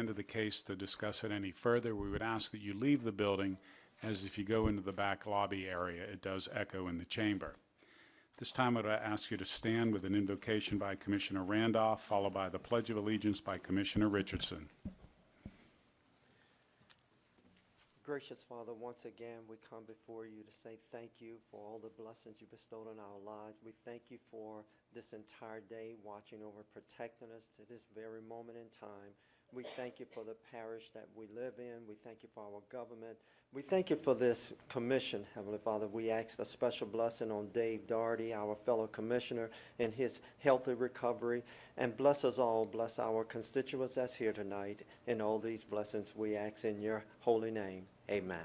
End of the case to discuss it any further. We would ask that you leave the building, as if you go into the back lobby area, it does echo in the chamber. This time I would ask you to stand with an invocation by Commissioner Randolph, followed by the Pledge of Allegiance by Commissioner Richardson. Gracious Father, once again we come before you to say thank you for all the blessings you bestowed on our lives. We thank you for this entire day, watching over, protecting us to this very moment in time. We thank you for the parish that we live in. We thank you for our government. We thank you for this commission, Heavenly Father. We ask a special blessing on Dave Doherty, our fellow commissioner, in his healthy recovery. And bless us all. Bless our constituents that's here tonight. And all these blessings we ask in your holy name. Amen.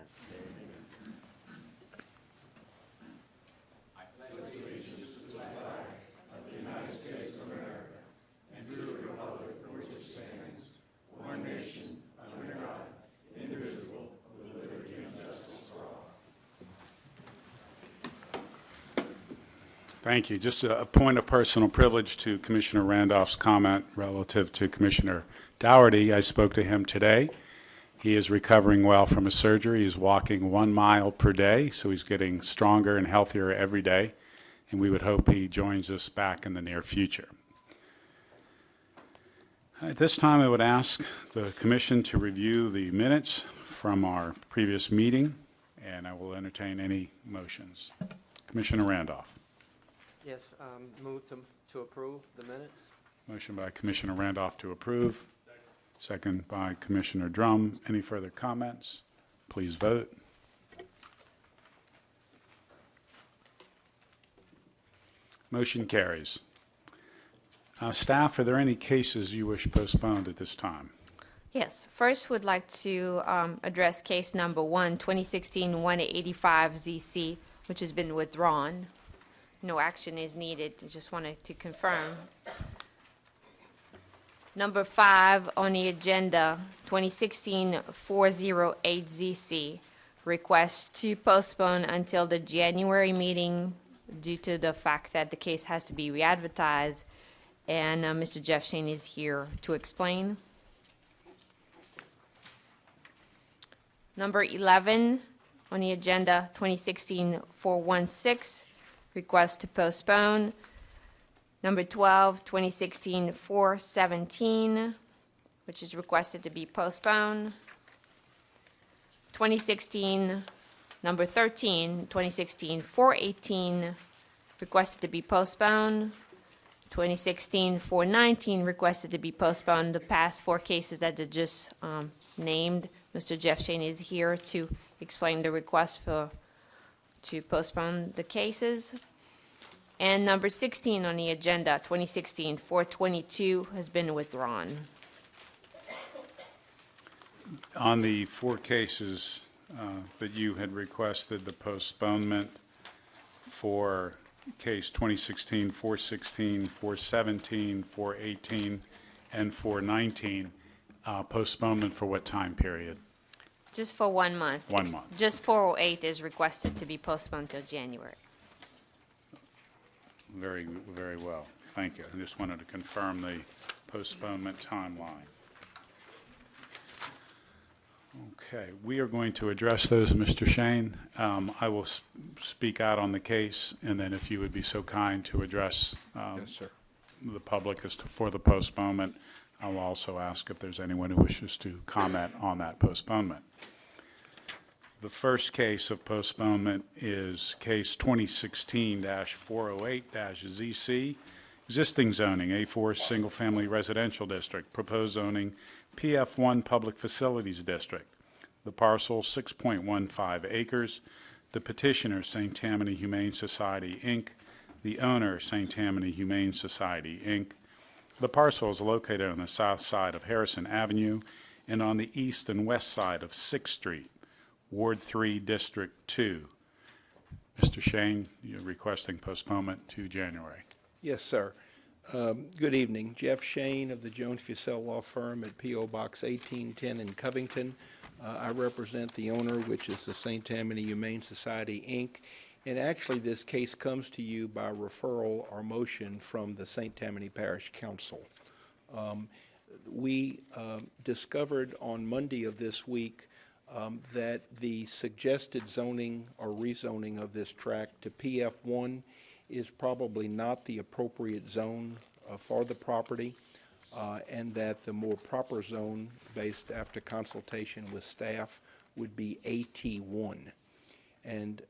Thank you. Just a point of personal privilege to Commissioner Randolph's comment relative to Commissioner Dougherty. I spoke to him today. He is recovering well from a surgery. He's walking 1 mile per day, so he's getting stronger and healthier every day, and we would hope he joins us back in the near future. At this time, I would ask the Commission to review the minutes from our previous meeting, and I will entertain any motions. Commissioner Randolph. Yes, move to approve the minutes. Motion by Commissioner Randolph to approve. Second by Commissioner Drum. Any further comments? Please vote. Motion carries. Staff, are there any cases you wish postponed at this time? Yes. First, would like to address case number 2016-185ZC, which has been withdrawn. No action is needed. I just wanted to confirm. Number 5 on the agenda, 2016-408ZC, request to postpone until the January meeting due to the fact that the case has to be re-advertised, and Mr. Jeff Shane is here to explain. Number 11 on the agenda, 2016-416, request to postpone. Number 12, 2016-417, which is requested to be postponed. 2016, number 13, 2016-418, requested to be postponed. 2016-419, requested to be postponed. The past 4 cases that are just named, Mr. Jeff Shane is here to explain the request to postpone the cases. And number 16 on the agenda, 2016-422, has been withdrawn. On the 4 cases that you had requested the postponement for case 2016-416, 417, 418, and 419, postponement for what time period? Just for 1 month. 1 month. Just 408 is requested to be postponed till January. Very, very well. Thank you. I just wanted to confirm the postponement timeline. Okay, we are going to address those, Mr. Shane. I will speak out on the case, and then if you would be so kind to address Yes, sir. the public as to for the postponement, I will also ask if there's anyone who wishes to comment on that postponement. The first case of postponement is case 2016-408-ZC, existing zoning, A4 single-family residential district, proposed zoning, PF1 public facilities district. The parcel, 6.15 acres. The petitioner, St. Tammany Humane Society, Inc. The owner, St. Tammany Humane Society, Inc. The parcel is located on the south side of Harrison Avenue and on the east and west side of 6th Street. Ward 3, District 2. Mr. Shane, you're requesting postponement to January. Yes, sir. Good evening. Jeff Shane of the Jones Fussell Law Firm at P.O. Box 1810 in Covington. I represent the owner, which is the St. Tammany Humane Society, Inc. And actually, this case comes to you by referral or motion from the St. Tammany Parish Council. we discovered on Monday of this week that the suggested zoning or rezoning of this tract to PF1 is probably not the appropriate zone for the property, and that the more proper zone, based after consultation with staff, would be AT1. And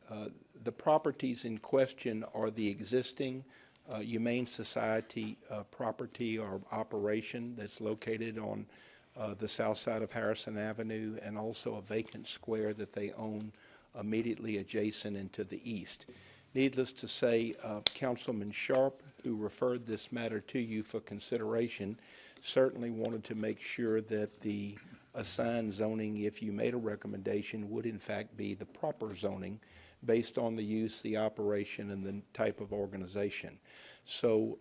the properties in question are the existing Humane Society property or operation that's located on the south side of Harrison Avenue, and also a vacant square that they own immediately adjacent and to the east. Needless to say, Councilman Sharp, who referred this matter to you for consideration, certainly wanted to make sure that the assigned zoning, if you made a recommendation, would in fact be the proper zoning based on the use, the operation, and the type of organization. So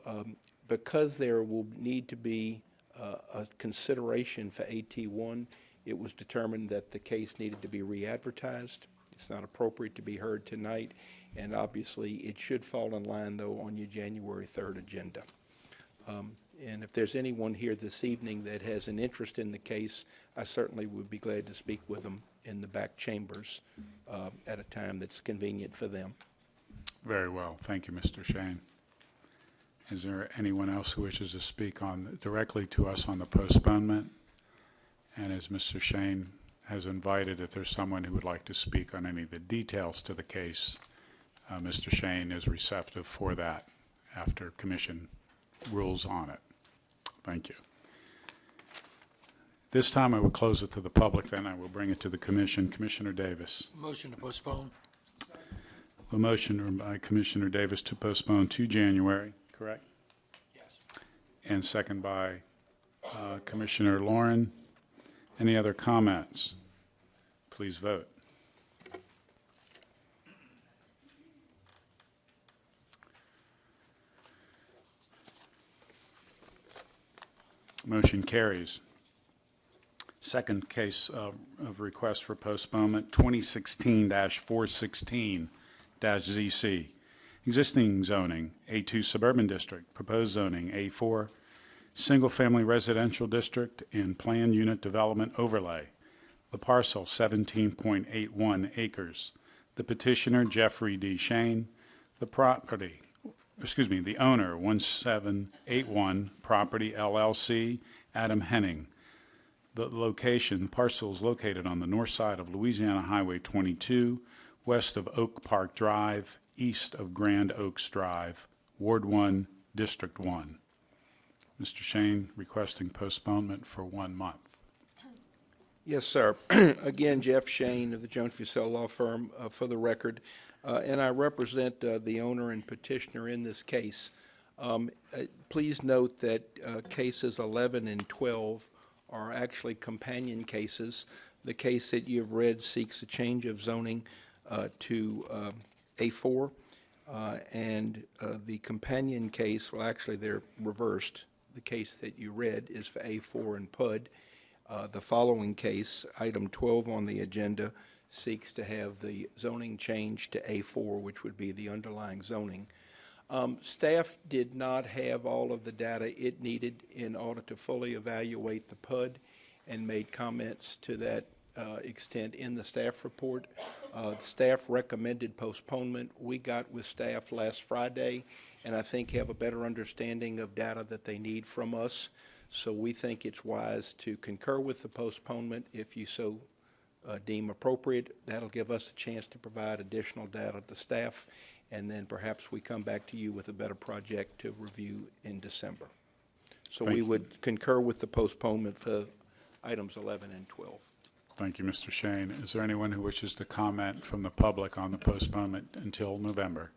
because there will need to be a consideration for AT1, it was determined that the case needed to be re-advertised. It's not appropriate to be heard tonight, and obviously it should fall in line, though, on your January 3rd agenda. And if there's anyone here this evening that has an interest in the case, I certainly would be glad to speak with them in the back chambers at a time that's convenient for them. Very well. Thank you, Mr. Shane. Is there anyone else who wishes to speak directly to us on the postponement? And as Mr. Shane has invited, if there's someone who would like to speak on any of the details to the case, Mr. Shane is receptive for that after commission rules on it. Thank you. This time I will close it to the public, then I will bring it to the commission. Commissioner Davis. Motion to postpone. A motion by Commissioner Davis to postpone to January, correct? Yes. And second by Commissioner Lauren. Any other comments? Please vote. Motion carries. Second case of request for postponement, 2016-416-ZC. Existing zoning, A2 Suburban District, proposed zoning, A4 Single-Family Residential District and Planned Unit Development Overlay. The parcel, 17.81 acres. The petitioner, Jeffrey D. Shane. The owner, 1781 Property LLC, Adam Henning. The location, the parcel is located on the north side of Louisiana Highway 22, west of Oak Park Drive, east of Grand Oaks Drive, Ward 1, District 1. Mr. Shane requesting postponement for 1 month. Yes, sir. Again, Jeff Shane of the Jones Fussell Law Firm, for the record, and I represent the owner and petitioner in this case. Please note that cases 11 and 12 are actually companion cases. The case that you've read seeks a change of zoning to A4, and the companion case, well, actually they're reversed. The case that you read is for A4 and PUD. The following case, item 12 on the agenda, seeks to have the zoning change to A4, which would be the underlying zoning. Staff did not have all of the data it needed in order to fully evaluate the PUD, and made comments to that extent in the staff report. Staff recommended postponement. We got with staff last Friday, and I think have a better understanding of data that they need from us. So we think it's wise to concur with the postponement if you so deem appropriate. That'll give us a chance to provide additional data to staff, and then perhaps we come back to you with a better project to review in December. So we would concur with the postponement for items 11 and 12. Thank you, Mr. Shane. Is there anyone who wishes to comment from the public on the postponement until November?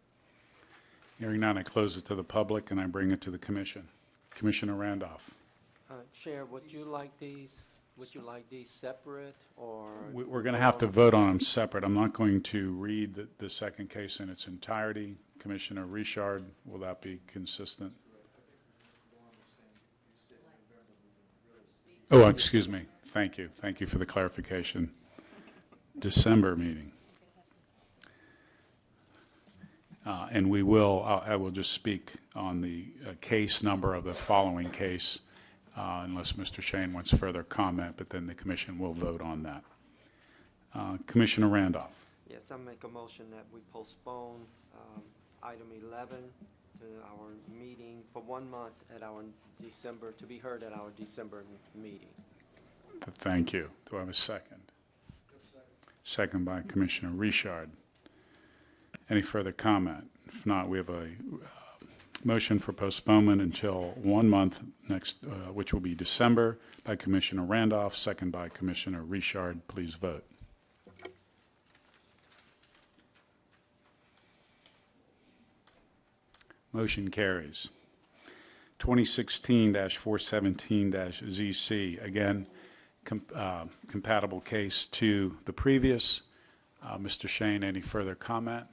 Hearing none, I close it to the public and I bring it to the commission. Commissioner Randolph. Chair, would you like these separate, or? We're going to have to vote on them separate. I'm not going to read the second case in its entirety. Commissioner Richard, will that be consistent? Oh, excuse me. Thank you. Thank you for the clarification. December meeting. And we will, I will just speak on the case number of the following case. unless Mr. Shane wants further comment, but then the commission will vote on that. Commissioner Randolph. Yes, I make a motion that we postpone item 11 to our meeting for 1 month at our December, to be heard at our December meeting. Thank you. Do I have a second? Second by Commissioner Richard. Any further comment? If not, we have a motion for postponement until 1 month next, which will be December, by Commissioner Randolph, second by Commissioner Richard. Please vote. Motion carries. 2016-417-ZC, again, compatible case to the previous. Mr. Shane, any further comment?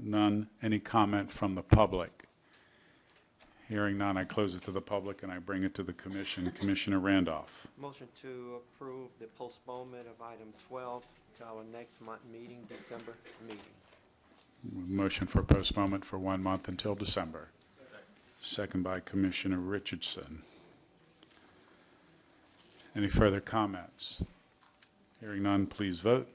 None. Any comment from the public? Hearing none, I close it to the public and I bring it to the commission. Commissioner Randolph. Motion to approve the postponement of item 12 to our next month meeting, December meeting. Motion for postponement for 1 month until December. Second by Commissioner Richardson. Any further comments? Hearing none, please vote.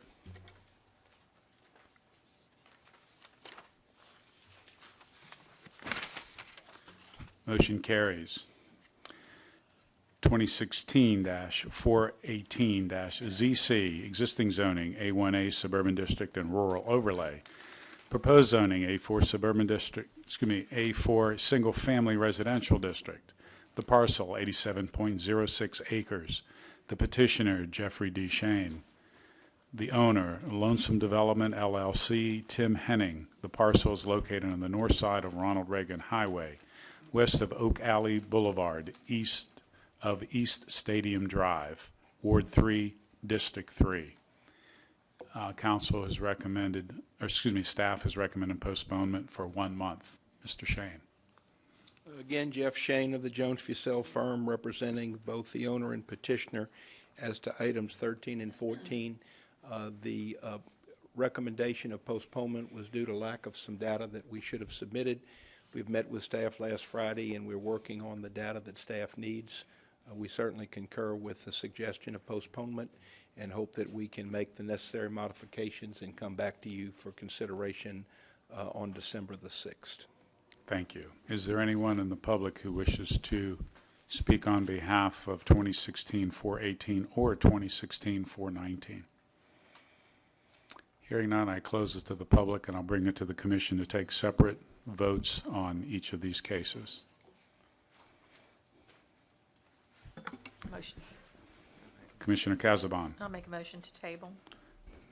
Motion carries. 2016-418-ZC, existing zoning, A1A Suburban District and Rural Overlay. Proposed zoning, A4 Suburban District, A4 Single Family Residential District. The parcel, 87.06 acres. The petitioner, Jeffrey D. Shane. The owner, Lonesome Development, LLC, Tim Henning. The parcel is located on the north side of Ronald Reagan Highway, west of Oak Alley Boulevard, east of East Stadium Drive, Ward 3, District 3. Council has recommended, or excuse me, staff has recommended postponement for 1 month. Mr. Shane. Again, Jeff Shane of the Jones Fussell firm, representing both the owner and petitioner as to items 13 and 14. The recommendation of postponement was due to lack of some data that we should have submitted. We've met with staff last Friday, and we're working on the data that staff needs. We certainly concur with the suggestion of postponement and hope that we can make the necessary modifications and come back to you for consideration on December the 6th. Thank you. Is there anyone in the public who wishes to speak on behalf of 2016-418 or 2016-419? Hearing none, I close it to the public, and I'll bring it to the commission to take separate votes on each of these cases. Motion. Commissioner Casabon. I'll make a motion to table.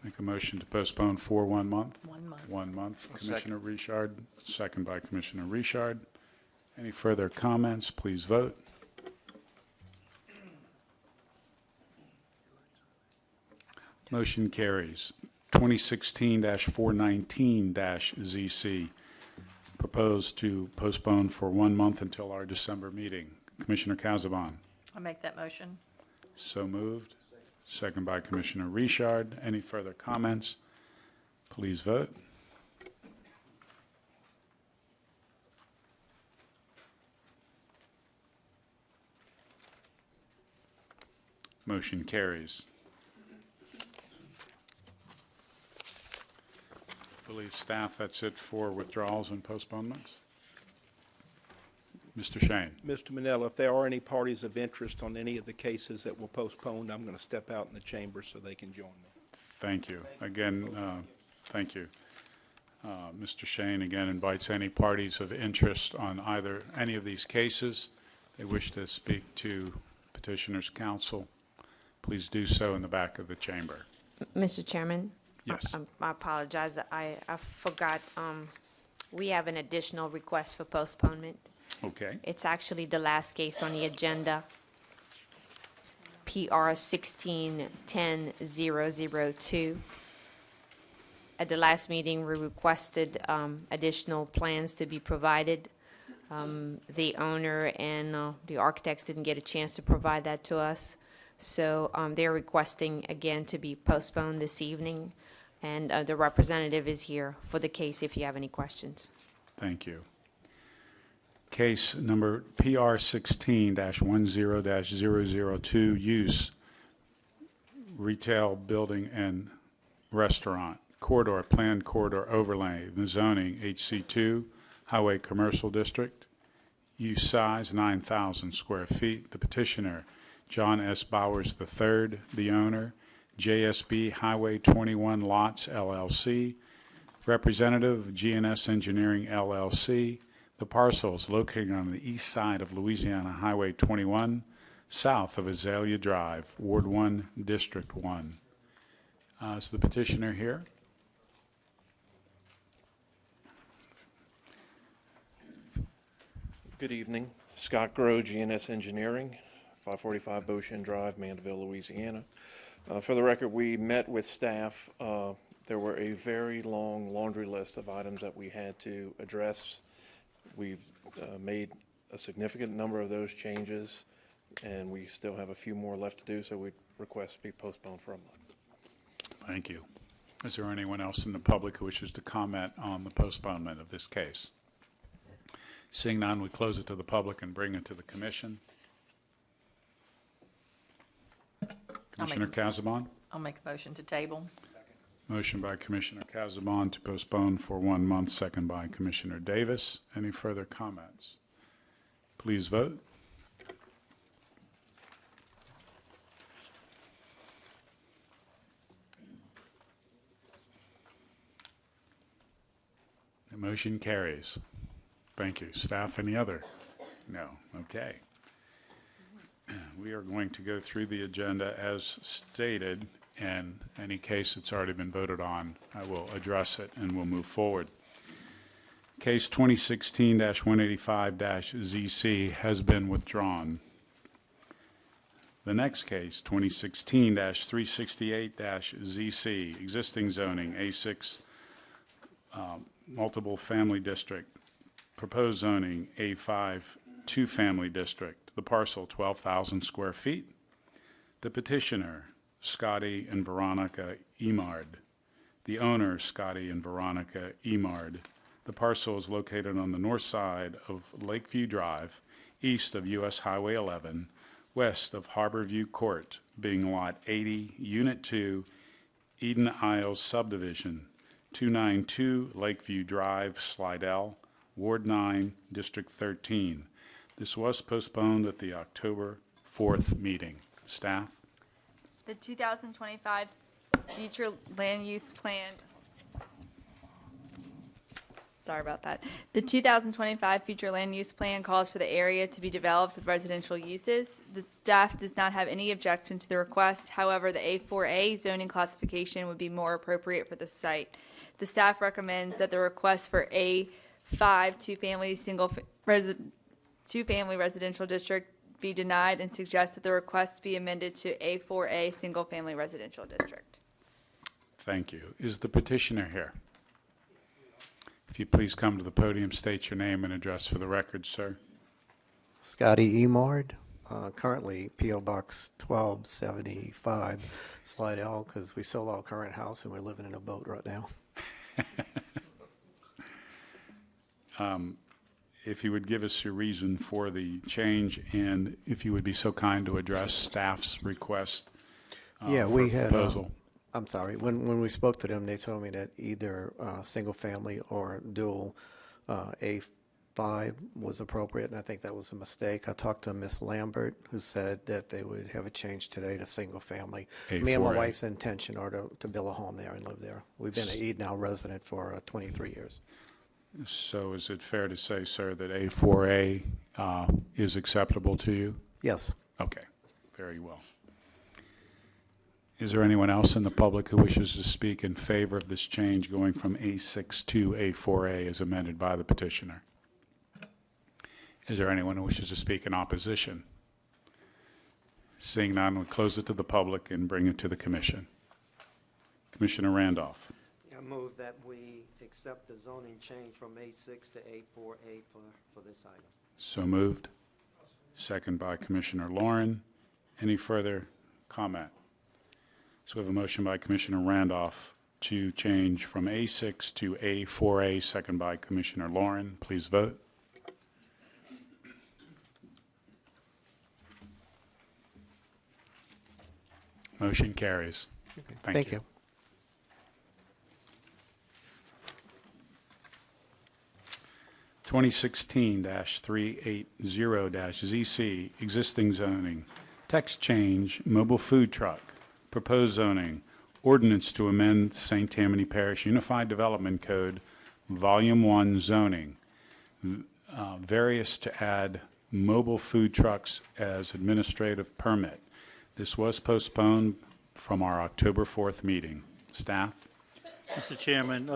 Make a motion to postpone for 1 month. 1 month. 1 month. Commissioner Richard, second by Commissioner Richard. Any further comments? Please vote. Motion carries. 2016-419-ZC, proposed to postpone for 1 month until our December meeting. Commissioner Casabon. I'll make that motion. So moved. Second by Commissioner Richard. Any further comments? Please vote. Motion carries. I believe staff, that's it for withdrawals and postponements. Mr. Shane. Mr. Manella, if there are any parties of interest on any of the cases that were postponed, I'm going to step out in the chamber so they can join me. Thank you. Again, thank you. Mr. Shane again invites any parties of interest on either any of these cases. They wish to speak to petitioner's counsel. Please do so in the back of the chamber. Mr. Chairman? Yes. I apologize. I forgot. We have an additional request for postponement. Okay. It's actually the last case on the agenda, PR 16-10-002. At the last meeting, we requested additional plans to be provided. The owner and the architects didn't get a chance to provide that to us. So they're requesting again to be postponed this evening. And the representative is here for the case if you have any questions. Thank you. Case number PR 16-10-002, use retail building and restaurant, corridor, planned corridor overlay, the zoning HC2, Highway Commercial District, use size 9,000 square feet. The petitioner, John S. Bowers III, the owner, JSB Highway 21 Lots LLC, representative of GNS Engineering LLC. The parcel is located on the east side of Louisiana Highway 21, south of Azalea Drive, Ward 1, District 1. Is the petitioner here? Good evening. Scott Groh, GNS Engineering, 545 Beauchene Drive, Mandeville, Louisiana. For the record, we met with staff. There were a very long laundry list of items that we had to address. We've made a significant number of those changes, and we still have a few more left to do, so we request to be postponed for a month. Thank you. Is there anyone else in the public who wishes to comment on the postponement of this case? Seeing none, we close it to the public and bring it to the commission. Commissioner Casabon? I'll make a motion to table. Motion by Commissioner Casabon to postpone for 1 month, second by Commissioner Davis. Any further comments? Please vote. The motion carries. Thank you. Staff, any other? No. Okay. We are going to go through the agenda as stated, and any case that's already been voted on, I will address it and we'll move forward. Case 2016-185-ZC has been withdrawn. The next case, 2016-368-ZC, existing zoning, A6 multiple family district, proposed zoning, A5 two-family district, the parcel 12,000 square feet. The petitioner, Scotty and Veronica Emard. The owner, Scotty and Veronica Emard. The parcel is located on the north side of Lakeview Drive, east of US Highway 11, west of Harborview Court, being Lot 80, Unit 2, Eden Isles Subdivision, 292 Lakeview Drive, Slidell, Ward 9, District 13. This was postponed at the October 4th meeting. Staff? The 2025 future land use plan, sorry about that. The 2025 future land use plan calls for the area to be developed with residential uses. The staff does not have any objection to the request. However, the A4A zoning classification would be more appropriate for the site. The staff recommends that the request for A5 two-family residential district be denied and suggests that the request be amended to A4A single-family residential district. Thank you. Is the petitioner here? If you please come to the podium, state your name and address for the record, sir. Scotty Emard, currently P.O. Box 1275, Slidell, because we sold our current house and we're living in a boat right now. If you would give us your reason for the change, and if you would be so kind to address staff's request Yeah, for we had, proposal. I'm sorry, when we spoke to them, they told me that either single family or dual A5 was appropriate, and I think that was a mistake. I talked to Miss Lambert, who said that they would have a change today to single family. Me and my A4A. wife's intention are to build a home there and live there. We've been an Eden Isle resident for 23 years. So is it fair to say, sir, that A4A is acceptable to you? Yes. Okay, very well. Is there anyone else in the public who wishes to speak in favor of this change going from A6 to A4A as amended by the petitioner? Is there anyone who wishes to speak in opposition? Seeing none, we'll close it to the public and bring it to the commission. Commissioner Randolph. I move that we accept the zoning change from A6 to A4A for this item. So moved. Second by Commissioner Lauren. Any further comment? So we have a motion by Commissioner Randolph to change from A6 to A4A, second by Commissioner Lauren. Please vote. Motion carries. Thank you. 2016-380-ZC, existing zoning, text change, mobile food truck, proposed zoning, ordinance to amend St. Tammany Parish Unified Development Code, Volume 1 zoning, various to add mobile food trucks as administrative permit. This was postponed from our October 4th meeting. Staff? Mr. Chairman,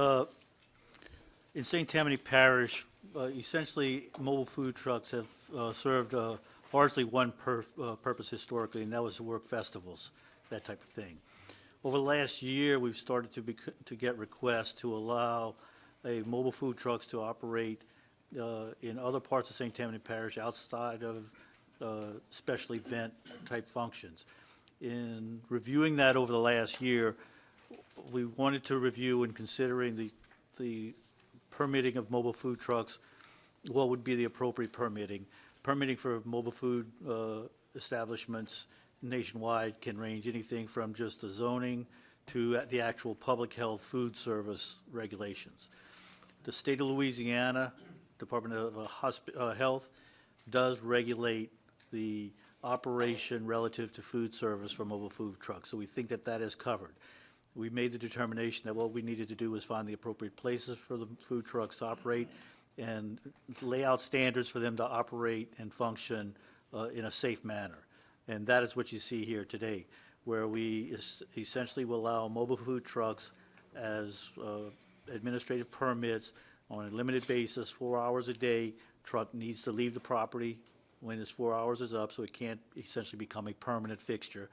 in St. Tammany Parish, essentially, mobile food trucks have served largely one purpose historically, and that was to work festivals, that type of thing. Over the last year, we've started to get requests to allow mobile food trucks to operate in other parts of St. Tammany Parish outside of special event type functions. In reviewing that over the last year, we wanted to review and considering the permitting of mobile food trucks, what would be the appropriate permitting. Permitting for mobile food establishments nationwide can range anything from just the zoning to the actual public health food service regulations. The state of Louisiana Department of Health does regulate the operation relative to food service for mobile food trucks, so we think that that is covered. We made the determination that what we needed to do was find the appropriate places for the food trucks to operate and lay out standards for them to operate and function in a safe manner. And that is what you see here today, where we essentially will allow mobile food trucks as administrative permits on a limited basis, 4 hours a day. Truck needs to leave the property when its 4 hours is up, so it can't essentially become a permanent fixture.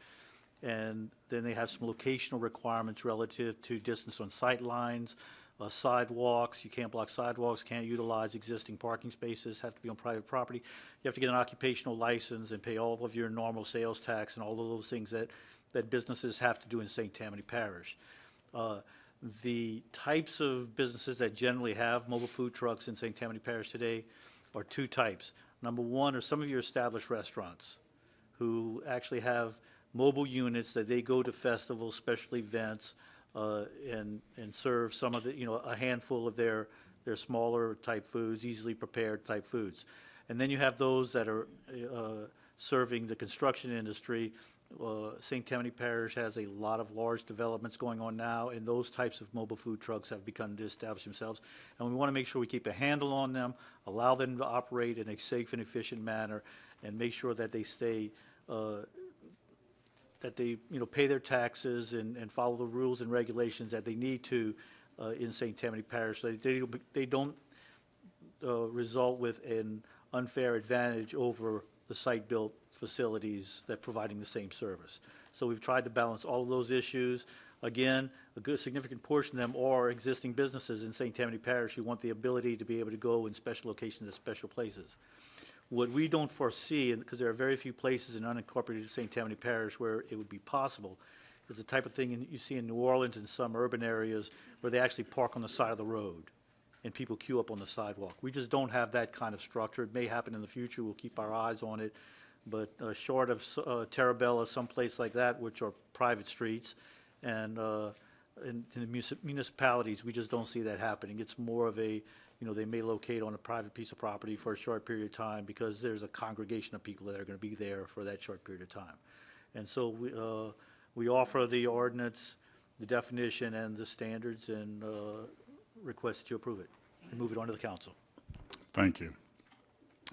And then they have some locational requirements relative to distance on sight lines, sidewalks. You can't block sidewalks, can't utilize existing parking spaces, have to be on private property. You have to get an occupational license and pay all of your normal sales tax and all of those things that businesses have to do in St. Tammany Parish. The types of businesses that generally have mobile food trucks in St. Tammany Parish today are two types. Number one are some of your established restaurants who actually have mobile units that they go to festivals, special events, and serve some of the, a handful of their smaller type foods, easily prepared type foods. And then you have those that are serving the construction industry. St. Tammany Parish has a lot of large developments going on now, and those types of mobile food trucks have begun to establish themselves. And we want to make sure we keep a handle on them, allow them to operate in a safe and efficient manner, and make sure that they stay that they pay their taxes and follow the rules and regulations that they need to in St. Tammany Parish, so they don't result with an unfair advantage over the site-built facilities that providing the same service. So we've tried to balance all of those issues. Again, a good significant portion of them are existing businesses in St. Tammany Parish who want the ability to be able to go in special locations at special places. What we don't foresee, because there are very few places in unincorporated St. Tammany Parish where it would be possible, is the type of thing you see in New Orleans and some urban areas where they actually park on the side of the road and people queue up on the sidewalk. We just don't have that kind of structure. It may happen in the future. We'll keep our eyes on it. But short of Terabella, someplace like that, which are private streets, and in the municipalities, we just don't see that happening. It's more of a, they may locate on a private piece of property for a short period of time because there's a congregation of people that are going to be there for that short period of time. And so we offer the ordinance, the definition, and the standards, and request that you approve it and move it on to the council. Thank you.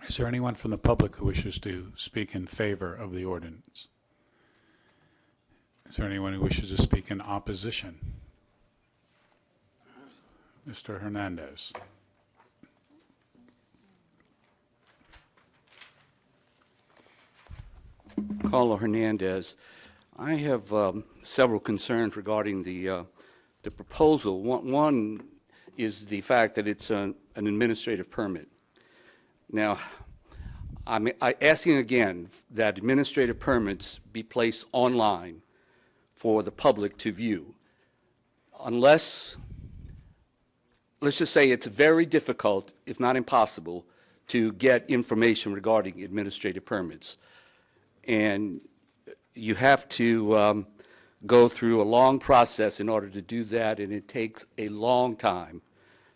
Is there anyone from the public who wishes to speak in favor of the ordinance? Is there anyone who wishes to speak in opposition? Mr. Hernandez. Carlo Hernandez. I have several concerns regarding the proposal. One is the fact that it's an administrative permit. Now, I'm asking again that administrative permits be placed online for the public to view, unless, let's just say it's very difficult, if not impossible, to get information regarding administrative permits. And you have to go through a long process in order to do that, and it takes a long time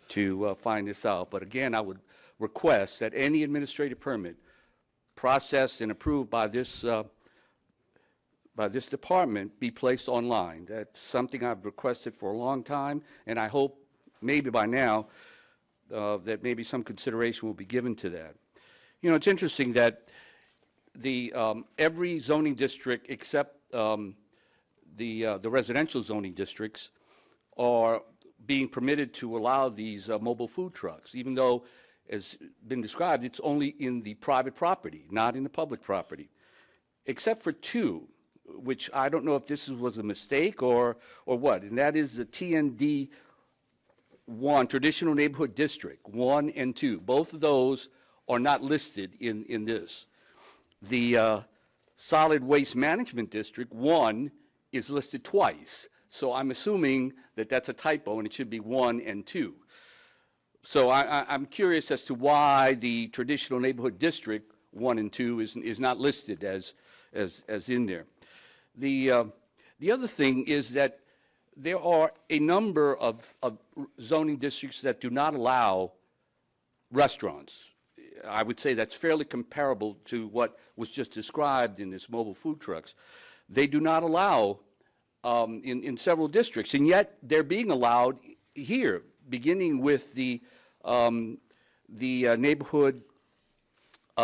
to find this out. But again, I would request that any administrative permit processed and approved by this department be placed online. That's something I've requested for a long time, and I hope maybe by now that maybe some consideration will be given to that. You know, it's interesting that every zoning district except the residential zoning districts are being permitted to allow these mobile food trucks, even though, as been described, it's only in the private property, not in the public property, except for two, which I don't know if this was a mistake or what, and that is the TND 1, Traditional Neighborhood District 1 and 2. Both of those are not listed in this. The Solid Waste Management District 1 is listed twice, so I'm assuming that that's a typo and it should be 1 and 2. So I'm curious as to why the Traditional Neighborhood District 1 and 2 is not listed as in there. The other thing is that there are a number of zoning districts that do not allow restaurants. I would say that's fairly comparable to what was just described in this mobile food trucks. They do not allow in several districts, and yet they're being allowed here, beginning with the neighborhood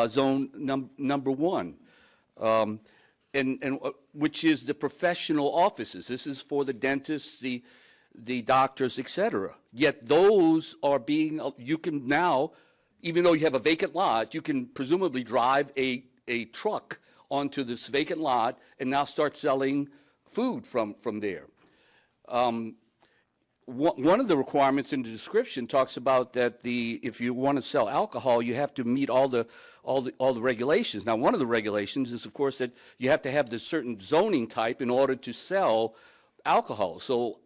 zone number 1. And which is the professional offices. This is for the dentists, the doctors, et cetera. Yet those are being, you can now, even though you have a vacant lot, you can presumably drive a truck onto this vacant lot and now start selling food from there. One of the requirements in the description talks about that if you want to sell alcohol, you have to meet all the regulations. Now, one of the regulations is, of course, that you have to have this certain zoning type in order to sell alcohol. So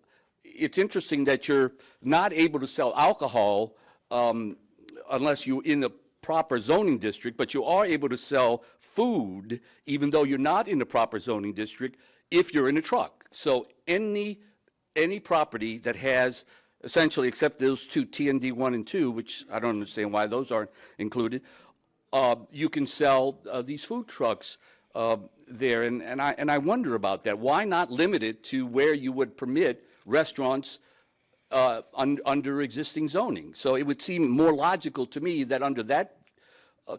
it's interesting that you're not able to sell alcohol unless you're in the proper zoning district, but you are able to sell food even though you're not in the proper zoning district if you're in a truck. So any property that has essentially, except those two, TND 1 and 2, which I don't understand why those aren't included, you can sell these food trucks there, and I wonder about that. Why not limit it to where you would permit restaurants under existing zoning? So it would seem more logical to me that under that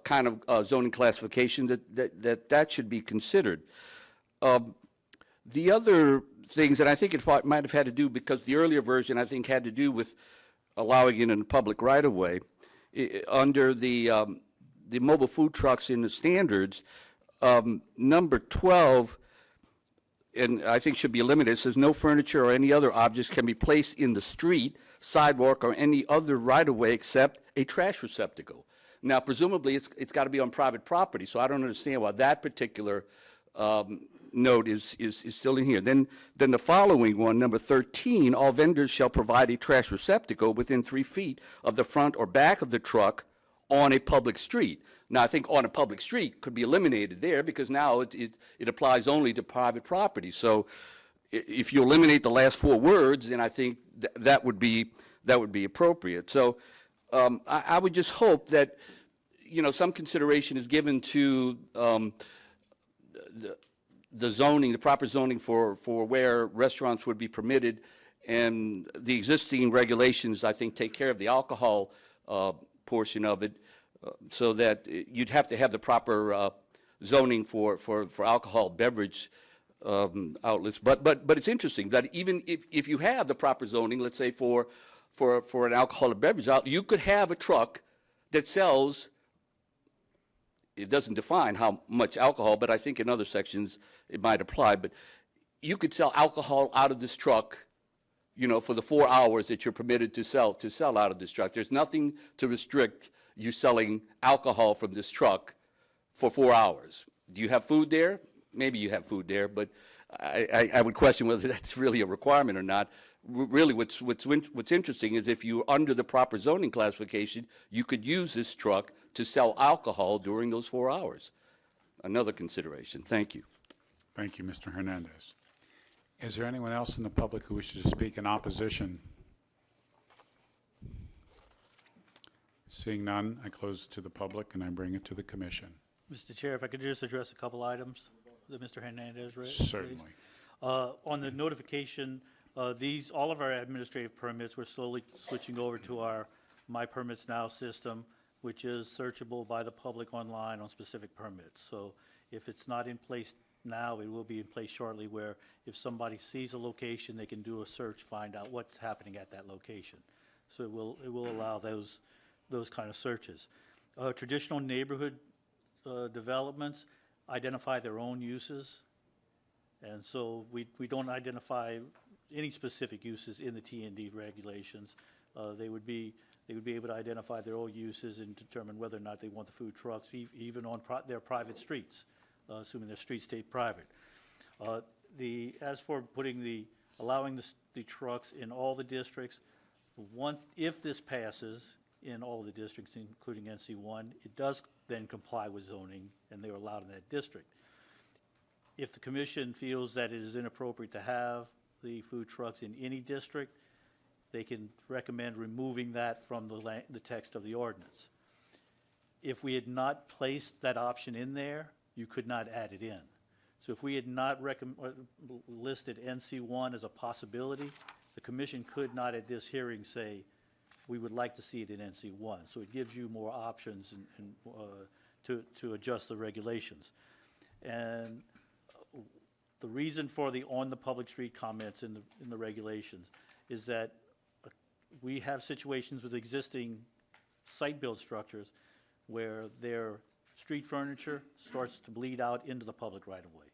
kind of zoning classification that should be considered. The other things, and I think it might have had to do, because the earlier version, I think, had to do with allowing it in the public right-of-way. Under the mobile food trucks in the standards, number 12, and I think should be eliminated, says no furniture or any other objects can be placed in the street, sidewalk, or any other right-of-way except a trash receptacle. Now, presumably, it's got to be on private property, so I don't understand why that particular note is still in here. Then the following one, number 13, all vendors shall provide a trash receptacle within 3 feet of the front or back of the truck on a public street. Now, I think on a public street could be eliminated there, because now it applies only to private property. So if you eliminate the last 4 words, then I think that would be appropriate. So I would just hope that, you know, some consideration is given to the zoning, the proper zoning for where restaurants would be permitted, and the existing regulations, I think, take care of the alcohol portion of it, so that you'd have to have the proper zoning for alcohol beverage outlets. But it's interesting that even if you have the proper zoning, let's say for an alcoholic beverage outlet, you could have a truck that sells. It doesn't define how much alcohol, but I think in other sections it might apply. But you could sell alcohol out of this truck, you know, for the 4 hours that you're permitted to sell out of this truck. There's nothing to restrict you selling alcohol from this truck for 4 hours. Do you have food there? Maybe you have food there, but I would question whether that's really a requirement or not. Really, what's interesting is if you're under the proper zoning classification, you could use this truck to sell alcohol during those 4 hours. Another consideration. Thank you. Thank you, Mr. Hernandez. Is there anyone else in the public who wishes to speak in opposition? Seeing none, I close to the public and I bring it to the commission. Mr. Chair, if I could just address a couple items that Mr. Hernandez raised. Certainly. On the notification, all of our administrative permits, we're slowly switching over to our My Permits Now system, which is searchable by the public online on specific permits. So if it's not in place now, it will be in place shortly, where if somebody sees a location, they can do a search, find out what's happening at that location. So it will allow those kind of searches. Traditional neighborhood developments identify their own uses, and so we don't identify any specific uses in the T&D regulations. They would be able to identify their own uses and determine whether or not they want the food trucks, even on their private streets, assuming their streets stay private. As for allowing the trucks in all the districts, if this passes in all the districts, including NC1, it does then comply with zoning, and they're allowed in that district. If the commission feels that it is inappropriate to have the food trucks in any district, they can recommend removing that from the text of the ordinance. If we had not placed that option in there, you could not add it in. So if we had not listed NC1 as a possibility, the commission could not at this hearing say, we would like to see it in NC1. So it gives you more options to adjust the regulations. And the reason for the on the public street comments in the regulations is that we have situations with existing site-built structures where their street furniture starts to bleed out into the public right-of-way.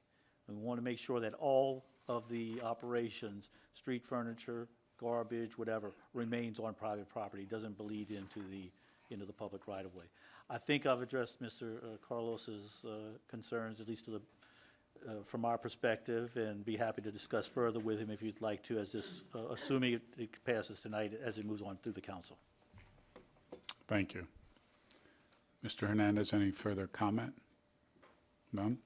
And we want to make sure that all of the operations, street furniture, garbage, whatever, remains on private property, doesn't bleed into the public right-of-way. I think I've addressed Mr. Carlos's concerns, at least from our perspective, and be happy to discuss further with him if you'd like to, as this, assuming it passes tonight, as it moves on through the council. Thank you. Mr. Hernandez, any further comment? None?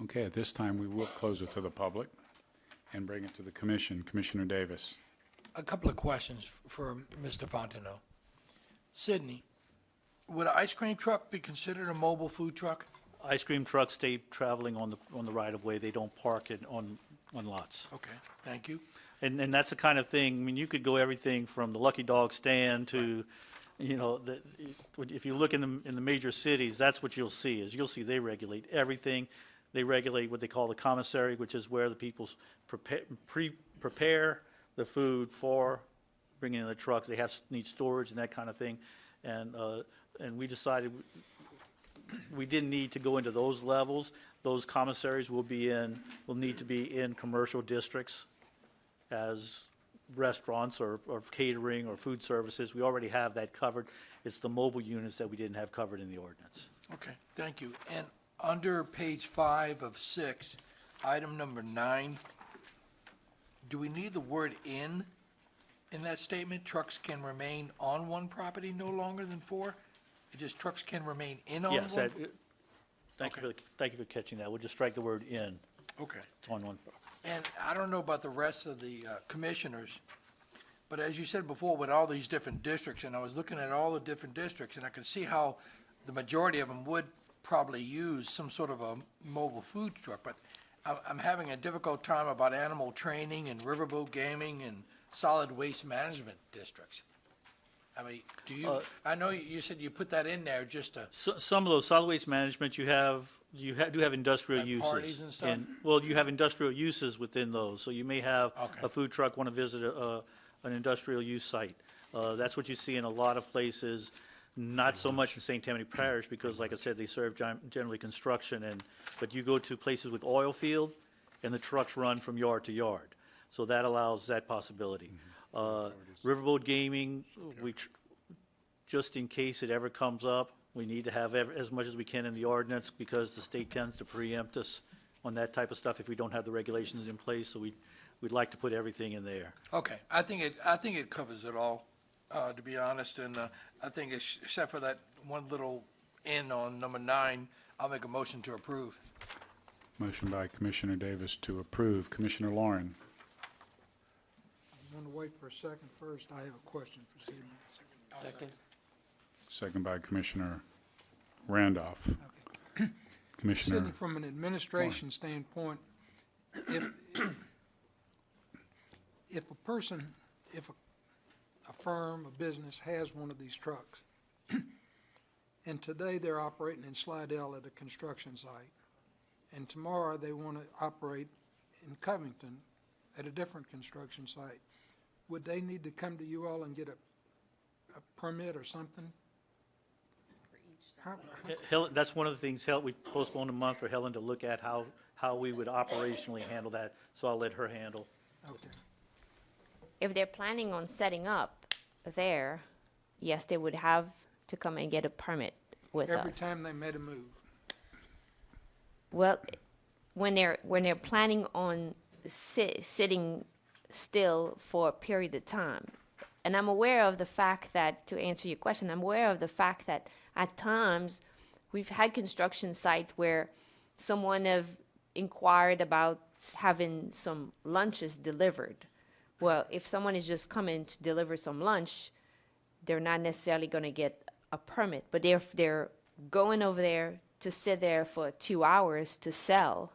Okay, at this time, we will close it to the public and bring it to the commission. Commissioner Davis. A couple of questions for Mr. Fontenot. Sydney, would an ice cream truck be considered a mobile food truck? Ice cream trucks stay traveling on the right-of-way. They don't park it on lots. Okay, thank you. And that's the kind of thing, I mean, you could go everything from the Lucky Dog stand to, if you look in the major cities, that's what you'll see, they regulate everything. They regulate what they call the commissary, which is where the people prepare the food for bringing in the trucks. They need storage and that kind of thing. And we decided we didn't need to go into those levels. Those commissaries will need to be in commercial districts as restaurants or catering or food services. We already have that covered. It's the mobile units that we didn't have covered in the ordinance. Okay, thank you. And under page 5 of 6, item number 9, do we need the word in that statement? Trucks can remain on one property no longer than 4? It just trucks can remain in on Yes, one? thank you for catching that. We'll just strike the word in. Okay. It's on one. And I don't know about the rest of the commissioners, but as you said before, with all these different districts, and I was looking at all the different districts, and I could see how the majority of them would probably use some sort of a mobile food truck, but I'm having a difficult time about animal training and riverboat gaming and solid waste management districts. I mean, do you, I know you said you put that in there just to, Some of those solid waste management, do have industrial Like uses. parties and stuff? Well, you have industrial uses within those. So you may have Okay. a food truck want to visit an industrial use site. That's what you see in a lot of places, not so much in St. Tammany Parish, because like I said, they serve generally construction, but you go to places with oil field, and the trucks run from yard to yard. So that allows that possibility. Riverboat gaming, just in case it ever comes up, we need to have as much as we can in the ordinance, because the state tends to preempt us on that type of stuff if we don't have the regulations in place, so we'd like to put everything in there. okay, I think it covers it all, to be honest, and I think except for that one little N on number 9, I'll make a motion to approve. Motion by Commissioner Davis to approve. Commissioner Lauren. I'm going to wait for a second first. I have a question for City Manager. Second? Second by Commissioner Randolph. Commissioner, Sidney, from an administration standpoint, if a person, if a firm, a business has one of these trucks, and today they're operating in Slidell at a construction site, and tomorrow they want to operate in Covington at a different construction site, would they need to come to you all and get a permit or something? Helen, that's one of the things, we postponed a month for Helen to look at how we would operationally handle that, so I'll let her handle. Okay. If they're planning on setting up there, yes, they would have to come and get a permit with us. Every time they made a move. Well, when they're planning on sitting still for a period of time, and I'm aware of the fact that, to answer your question, I'm aware of the fact that at times we've had construction site where someone have inquired about having some lunches delivered. Well, if someone is just coming to deliver some lunch, they're not necessarily going to get a permit. But if they're going over there to sit there for 2 hours to sell,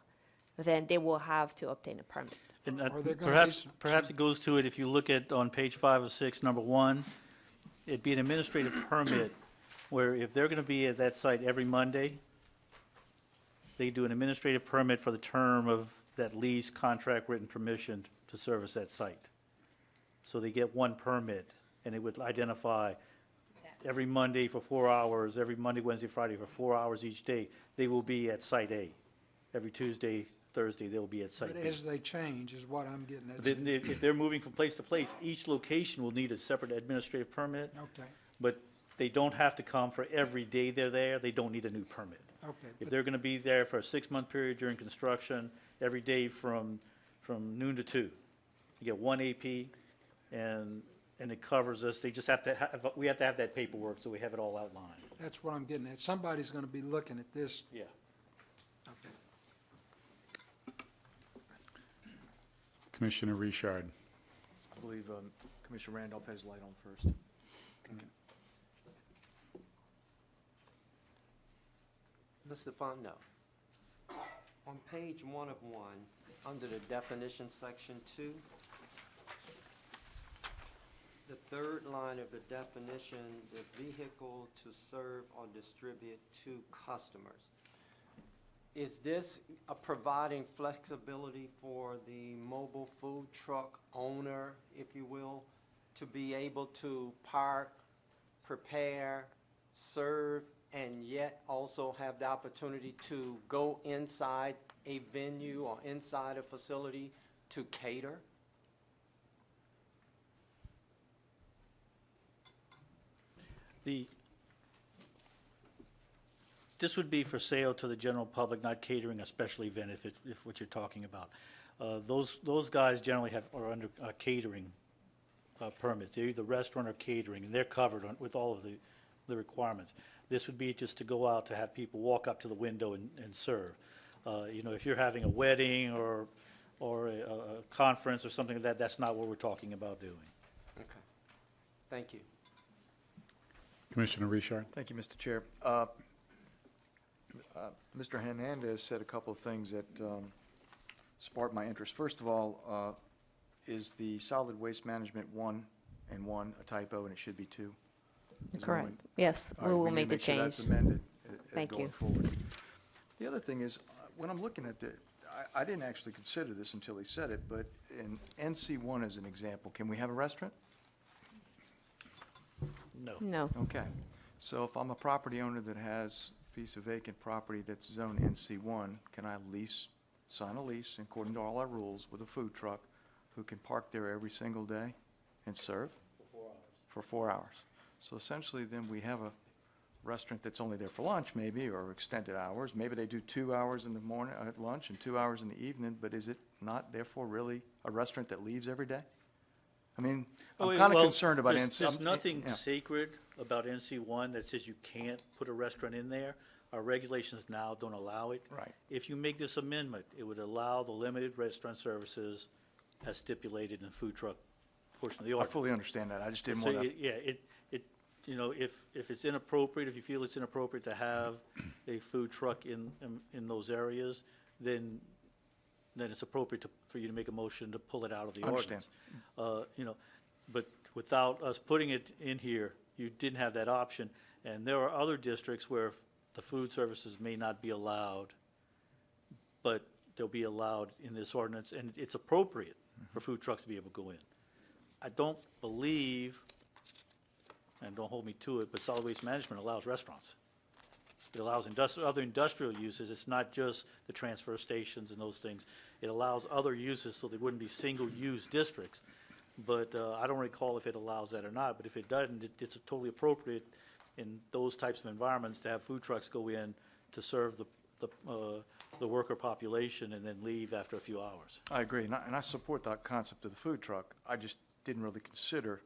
then they will have to obtain a permit. And Are there gonna be perhaps it goes to it, if you look at, on page 5 of 6, number 1, it'd be an administrative permit where if they're going to be at that site every Monday, they do an administrative permit for the term of that lease, contract, written permission to service that site. So they get one permit, and it would identify every Monday for 4 hours, every Monday, Wednesday, Friday for 4 hours each day, they will be at Site A. Every Tuesday, Thursday, they'll be at Site But B. as they change is what I'm getting at. Then if they're moving from place to place, each location will need a separate administrative permit, Okay, but they don't have to come for every day they're there. They don't need a new permit. okay. If but- they're going to be there for a 6-month period during construction, every day from noon to 2, you get one AP, and it covers us. They just have to have, we have to have that paperwork, so we have it all outlined. That's what I'm getting at. Somebody's going to be looking at this. Yeah. Okay. Commissioner Richard. I believe Commissioner Randolph has light on first. Mr. Fontenot, on page 1 of 1, under the definition section 2, the third line of the definition, the vehicle to serve or distribute to customers. Is this providing flexibility for the mobile food truck owner, if you will, to be able to park, prepare, serve, and yet also have the opportunity to go inside a venue or inside a facility to cater? This would be for sale to the general public, not catering a special event, if what you're talking about. Those guys generally are under catering permits. They're either restaurant or catering, and they're covered with all of the requirements. This would be just to go out to have people walk up to the window and serve. If you're having a wedding or a conference or something like that, that's not what we're talking about doing. Okay. Thank you. Commissioner Richard. Thank you, Mr. Chair. Mr. Hernandez said a couple of things that sparked my interest. First of all, is the solid waste management 1 and 1 a typo, and it should be 2? Is that Correct. right? Yes, All we right, will need to make the sure that's change. amended Thank going you. forward. The other thing is, when I'm looking at I didn't actually consider this until he said it, but in NC1 as an example, can we have a restaurant? No. No. Okay, so if I'm a property owner that has a piece of vacant property that's zoned NC1, can I sign a lease according to all our rules with a food truck who can park there every single day and serve? For 4 hours. So essentially, then we have a restaurant that's only there for lunch maybe, or extended hours. Maybe they do 2 hours in the morning at lunch and 2 hours in the evening, but is it not therefore really a restaurant that leaves every day? I mean, I'm kind of concerned about NC. There's nothing yeah. sacred about NC1 that says you can't put a restaurant in there. Our regulations now don't allow it. Right. If you make this amendment, it would allow the limited restaurant services as stipulated in the food truck portion of the I ordinance. fully understand that. I just didn't So, want to, yeah, you know, if it's inappropriate, if you feel it's inappropriate to have a food truck in those areas, then it's appropriate for you to make a motion to pull it out of the I understand. ordinance. You know, but without us putting it in here, you didn't have that option. And there are other districts where the food services may not be allowed, but they'll be allowed in this ordinance, and it's appropriate for food trucks to be able to go in. I don't believe, and don't hold me to it, but solid waste management allows restaurants. It allows other industrial uses. It's not just the transfer stations and those things. It allows other uses, so they wouldn't be single-use districts. But I don't recall if it allows that or not, but if it doesn't, it's totally appropriate in those types of environments to have food trucks go in to serve the worker population and then leave after a few hours. I agree, and I support that concept of the food truck. I just didn't really consider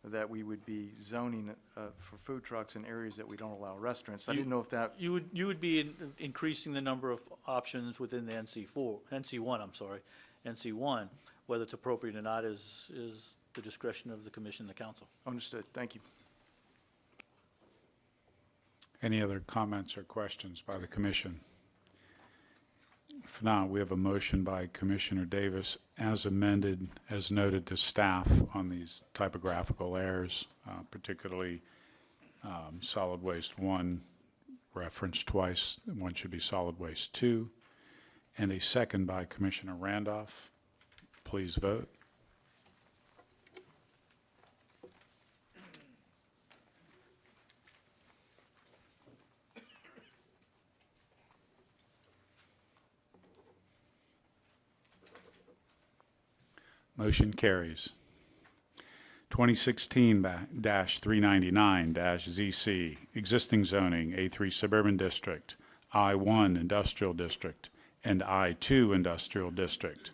that we would be zoning for food trucks in areas that we don't allow restaurants. I didn't know if that, You would be increasing the number of options within the NC1, whether it's appropriate or not is the discretion of the commission and the council. understood, thank you. Any other comments or questions by the commission? If not, we have a motion by Commissioner Davis as amended, as noted to staff on these typographical errors, particularly solid waste 1 referenced twice. 1 should be solid waste 2. And a second by Commissioner Randolph. Please vote. Motion carries. 2016-399-ZC, existing zoning, A3 Suburban District, I1 Industrial District, and I2 Industrial District.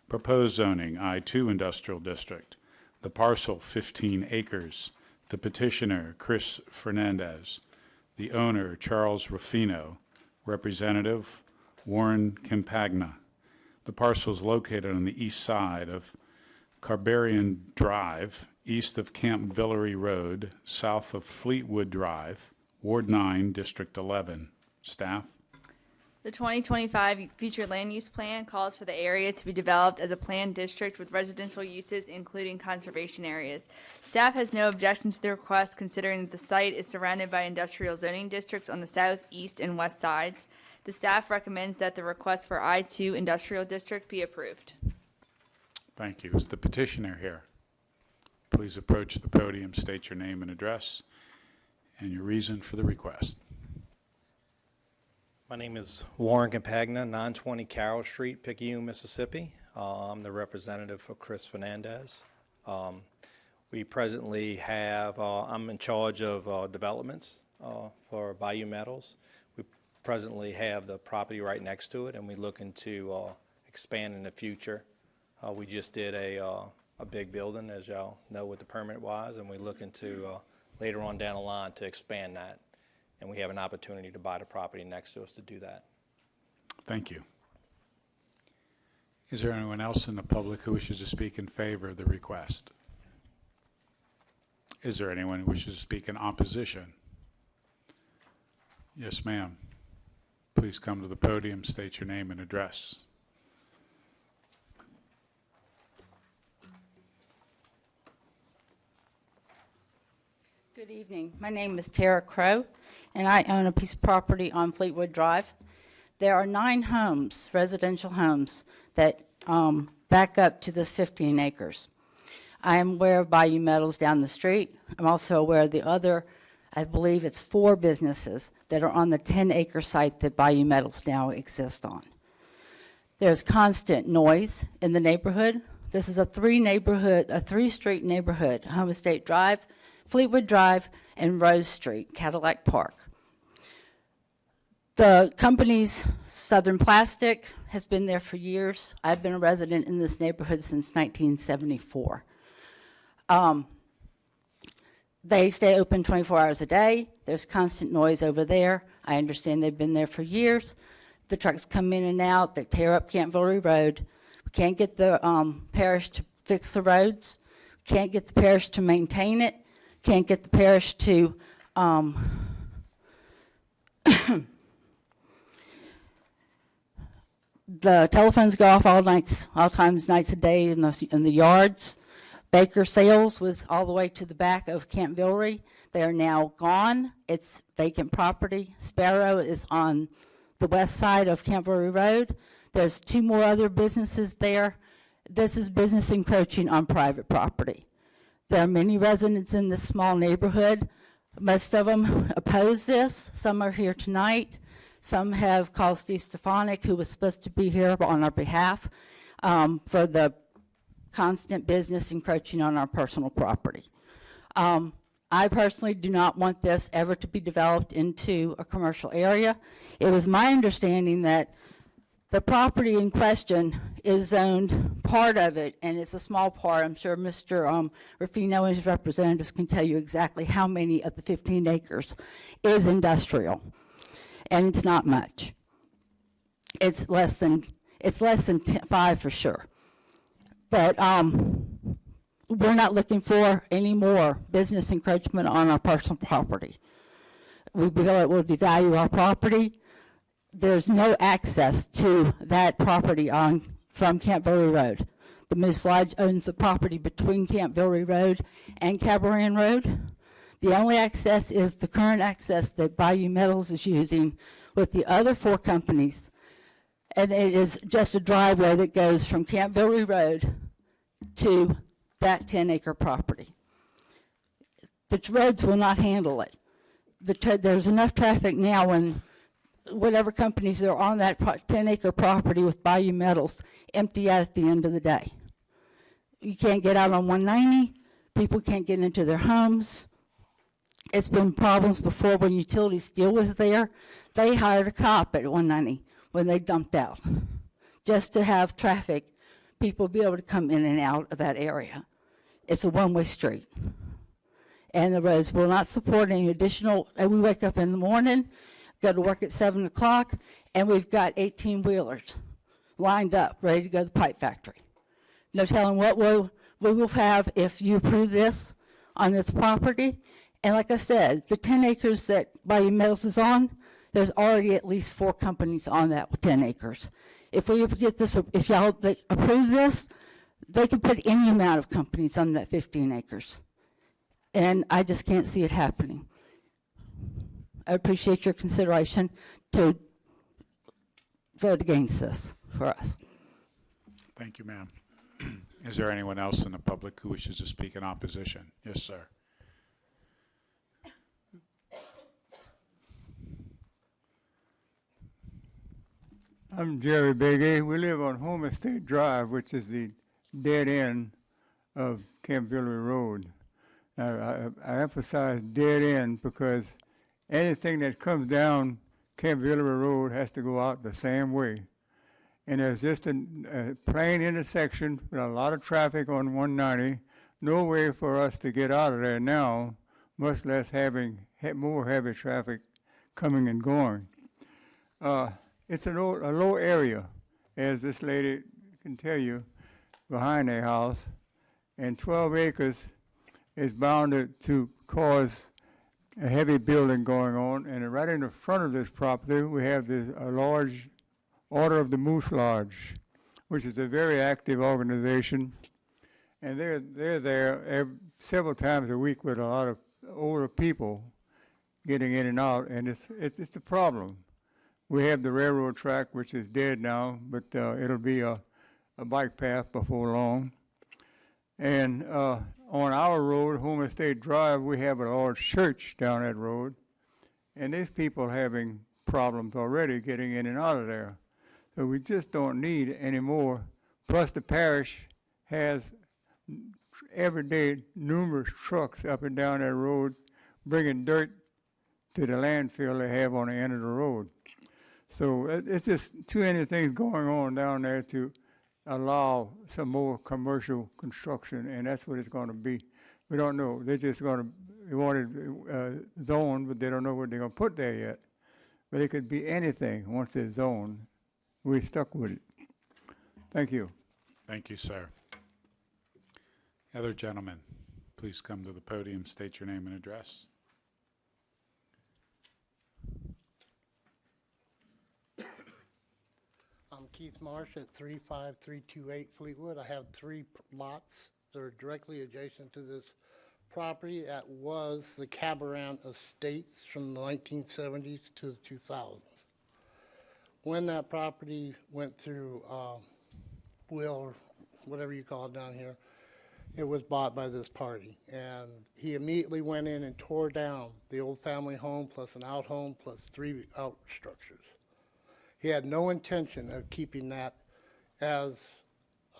Proposed zoning, I2 Industrial District. The parcel, 15 acres. The petitioner, Chris Fernandez. The owner, Charles Ruffino. Representative, Warren Campagna. The parcel is located on the east side of Carbarian Drive, east of Camp Villery Road, south of Fleetwood Drive, Ward 9, District 11. Staff? The 2025 future land use plan calls for the area to be developed as a planned district with residential uses, including conservation areas. Staff has no objection to the request, considering that the site is surrounded by industrial zoning districts on the south, east, and west sides. The staff recommends that the request for I-2 Industrial District be approved. Thank you. Is the petitioner here? Please approach the podium, state your name and address, and your reason for the request. My name is Warren Campagna, 920 Carroll Street, Picayune, Mississippi. I'm the representative for Chris Fernandez. We presently have, I'm in charge of developments for Bayou Metals. We presently have the property right next to it, and we're looking to expand in the future. We just did a big building, as y'all know what the permit was, and we're looking to later on down the line to expand that. And we have an opportunity to buy the property next to us to do that. Thank you. Is there anyone else in the public who wishes to speak in favor of the request? Is there anyone who wishes to speak in opposition? Yes, ma'am. Please come to the podium, state your name and address. Good evening. My name is Tara Crow, and I own a piece of property on Fleetwood Drive. There are 9 homes, residential homes, that back up to this 15 acres. I am aware of Bayou Metals down the street. I'm also aware of the other, I believe it's 4 businesses that are on the 10-acre site that Bayou Metals now exists on. There's constant noise in the neighborhood. This is a 3-street neighborhood, Home Estate Drive, Fleetwood Drive, and Rose Street, Cadillac Park. The company's Southern Plastic has been there for years. I've been a resident in this neighborhood since 1974. They stay open 24 hours a day. There's constant noise over there. I understand they've been there for years. The trucks come in and out. They tear up Campville Road. We can't get the parish to fix the roads. Can't get the parish to maintain it. Can't get the parish to the telephones go off all nights, all times, nights a day in the yards. Baker Sales was all the way to the back of Camp Villery. They are now gone. It's vacant property. Sparrow is on the west side of Camp Villery Road. There's 2 more other businesses there. This is business encroaching on private property. There are many residents in this small neighborhood. Most of them oppose this. Some are here tonight. Some have called Steve Stefanik, who was supposed to be here on our behalf, for the constant business encroaching on our personal property. I personally do not want this ever to be developed into a commercial area. It was my understanding that the property in question is zoned, part of it, and it's a small part. I'm sure Mr. Ruffino and his representatives can tell you exactly how many of the 15 acres is industrial, and it's not much. It's less than 5 for sure. But we're not looking for any more business encroachment on our personal property. We feel it will devalue our property. There's no access to that property from Camp Villery Road. The Moose Lodge owns the property between Camp Villery Road and Cabaret Road. The only access is the current access that Bayou Metals is using with the other 4 companies. And it is just a driveway that goes from Camp Villery Road to that 10-acre property. The roads will not handle it. There's enough traffic now when whatever companies are on that 10-acre property with Bayou Metals empty out at the end of the day. You can't get out on 190. People can't get into their homes. It's been problems before when Utility Steel was there. They hired a cop at 190 when they dumped out, just to have traffic, people be able to come in and out of that area. It's a one-way street. And the roads will not support any additional, and we wake up in the morning, go to work at 7 o'clock, and we've got 18-wheelers lined up, ready to go to the pipe factory. No telling what we will have if you approve this on this property. And like I said, the 10 acres that Bayou Metals is on, there's already at least 4 companies on that 10 acres. If we ever get this, if y'all approve this, they could put any amount of companies on that 15 acres. And I just can't see it happening. I appreciate your consideration to vote against this for us. Thank you, ma'am. Is there anyone else in the public who wishes to speak in opposition? Yes, sir. I'm Jerry Begay. We live on Home Estate Drive, which is the dead end of Camp Villery Road. Now, I emphasize dead end because anything that comes down Camp Villery Road has to go out the same way. And there's just a plain intersection with a lot of traffic on 190. No way for us to get out of there now, much less having more heavy traffic coming and going. It's a low area, as this lady can tell you, behind their house, and 12 acres is bounded to cause a heavy building going on. And right in the front of this property, we have a large Order of the Moose Lodge, which is a very active organization, and they're there several times a week with a lot of older people getting in and out, and it's a problem. We have the railroad track, which is dead now, but it'll be a bike path before long. And on our road, Home Estate Drive, we have a large church down that road, and there's people having problems already getting in and out of there. So we just don't need any more. Plus the parish has every day numerous trucks up and down that road bringing dirt to the landfill they have on the end of the road. So it's just too many things going on down there to allow some more commercial construction, and that's what it's going to be. We don't know. They're just going to, want it zoned, but they don't know what they're going to put there yet. But it could be anything once it's zoned. We're stuck with it. Thank you. Thank you, sir. Other gentlemen, please come to the podium, state your name and address. I'm Keith Marsh at 35328 Fleetwood. I have three lots that are directly adjacent to this property. That was the Cabaran Estates from the 1970s to the 2000s. When that property went through will, or whatever you call it down here, it was bought by this party. And he immediately went in and tore down the old family home plus an out home plus 3 out structures. He had no intention of keeping that as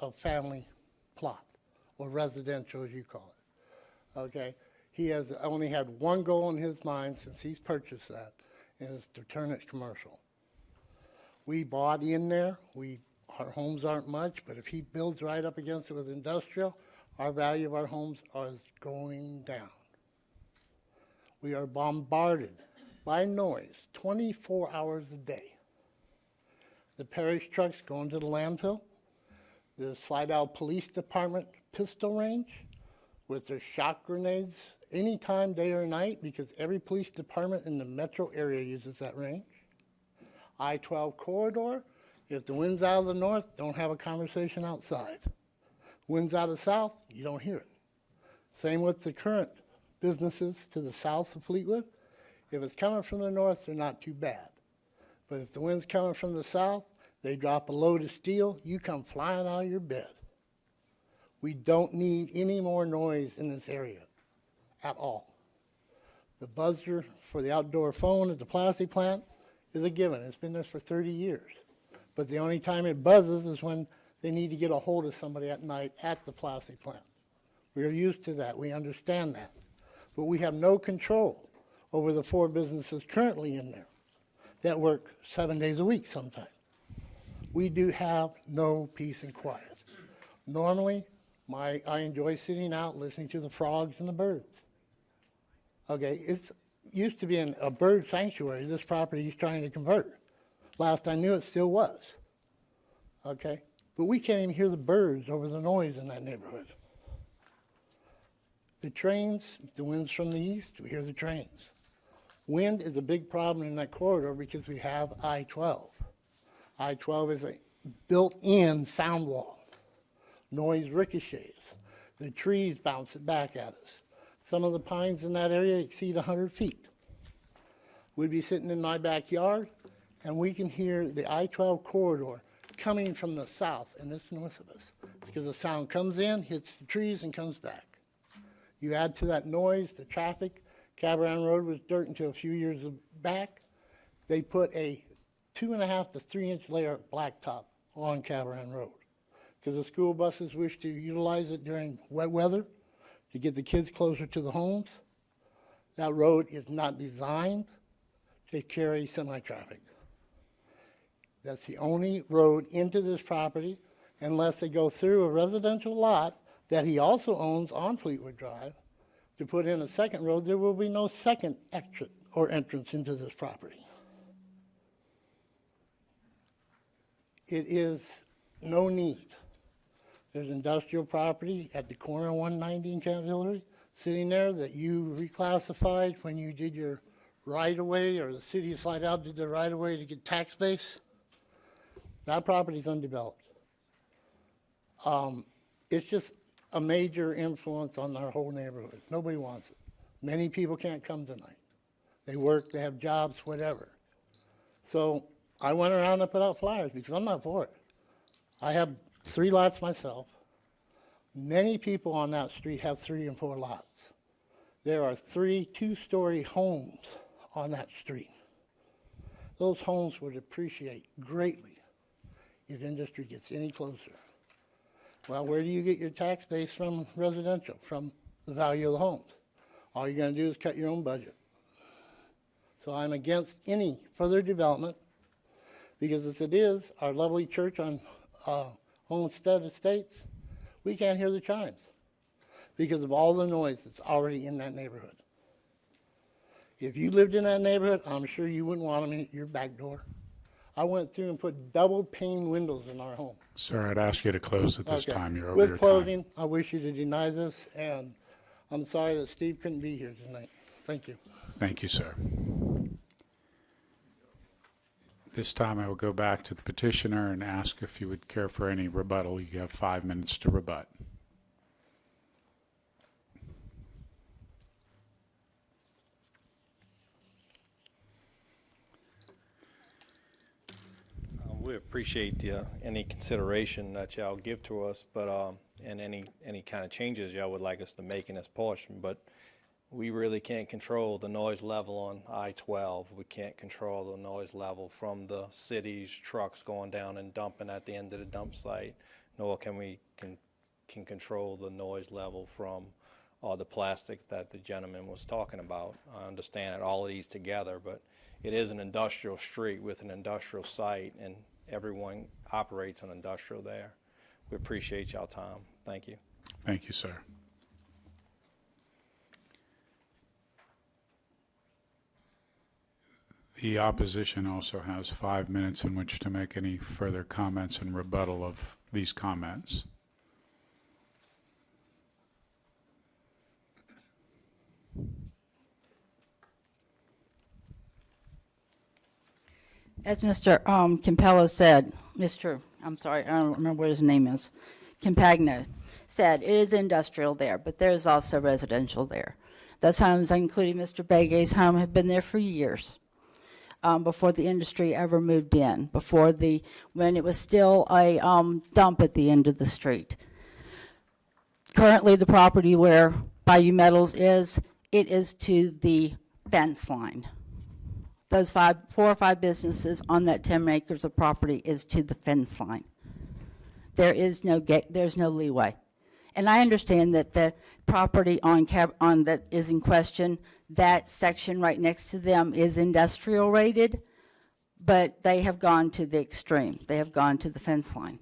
a family plot, or residential as you call it, okay? He has only had one goal in his mind since he's purchased that, and it's to turn it commercial. We bought in there, our homes aren't much, but if he builds right up against it with industrial, our value of our homes is going down. We are bombarded by noise 24 hours a day. The Parish trucks going to the landfill, the Slidell Police Department pistol range with their shot grenades anytime, day or night, because every police department in the metro area uses that range. I-12 corridor, if the wind's out of the north, don't have a conversation outside. Wind's out of south, you don't hear it. Same with the current businesses to the south of Fleetwood. If it's coming from the north, they're not too bad. But if the wind's coming from the south, they drop a load of steel, you come flying out of your bed. We don't need any more noise in this area at all. The buzzer for the outdoor phone at the plastic plant is a given. It's been there for 30 years. But the only time it buzzes is when they need to get a hold of somebody at night at the plastic plant. We're used to that. We understand that. But we have no control over the 4 businesses currently in there that work 7 days a week sometimes. We do have no peace and quiet. Normally, I enjoy sitting out listening to the frogs and the birds. Okay, it's used to be a bird sanctuary, this property he's trying to convert. Last I knew, it still was. Okay, but we can't even hear the birds over the noise in that neighborhood. The trains, the wind's from the east, we hear the trains. Wind is a big problem in that corridor because we have I-12. I-12 is a built-in sound wall. Noise ricochets. The trees bounce it back at us. Some of the pines in that area exceed 100 feet. We'd be sitting in my backyard, and we can hear the I-12 corridor coming from the south, and it's north of us. It's because the sound comes in, hits the trees, and comes back. You add to that noise, the traffic. Cabaran Road was dirt until a few years back. They put a 2.5 to 3 inch layer of blacktop on Cabaran Road because the school buses wish to utilize it during wet weather to get the kids closer to the homes. That road is not designed to carry semi-traffic. That's the only road into this property unless they go through a residential lot that he also owns on Fleetwood Drive. To put in a second road, there will be no second exit or entrance into this property. It is no need. There's industrial property at the corner of 190 and Camp Hillary sitting there that you reclassified when you did your right-of-way, or the city of Slidell did the right-of-way to get tax base. That property's undeveloped. It's just a major influence on our whole neighborhood. Nobody wants it. Many people can't come tonight. They work, they have jobs, whatever. So I went around and put out flyers because I'm not for it. I have 3 lots myself. Many people on that street have 3 and 4 lots. There are 3 2-story homes on that street. Those homes would appreciate greatly if industry gets any closer. Well, where do you get your tax base from residential? From the value of the homes. All you're going to do is cut your own budget. So I'm against any further development because as it is, our lovely church on Homestead Estates, we can't hear the chimes because of all the noise that's already in that neighborhood. If you lived in that neighborhood, I'm sure you wouldn't want them at your back door. I went through and put double pane windows in our home. Sir, I'd ask you to close at this Okay. time. You're over With your time. closing, I wish you to deny this, and I'm sorry that Steve couldn't be here tonight. Thank you. Thank you, sir. This time I will go back to the petitioner and ask if you would care for any rebuttal. You have 5 minutes to rebut. We appreciate any consideration that y'all give to us, but and any kind of changes y'all would like us to make in this portion. But we really can't control the noise level on I-12. We can't control the noise level from the city's trucks going down and dumping at the end of the dump site, nor can we can control the noise level from the plastics that the gentleman was talking about. I understand that all of these together, but it is an industrial street with an industrial site, and everyone operates on industrial there. We appreciate y'all time. Thank you. Thank you, sir. The opposition also has 5 minutes in which to make any further comments and rebuttal of these comments. As Mr. Campello said, I'm sorry, I don't remember what his name is, Campagna said, it is industrial there, but there's also residential there. Those homes, including Mr. Begay's home, have been there for years, before the industry ever moved in, when it was still a dump at the end of the street. Currently, the property where Bayou Metals is, it is to the fence line. Those 4 or 5 businesses on that 10 acres of property is to the fence line. There's no leeway. And I understand that the property that is in question, that section right next to them is industrial rated, but they have gone to the extreme. They have gone to the fence line.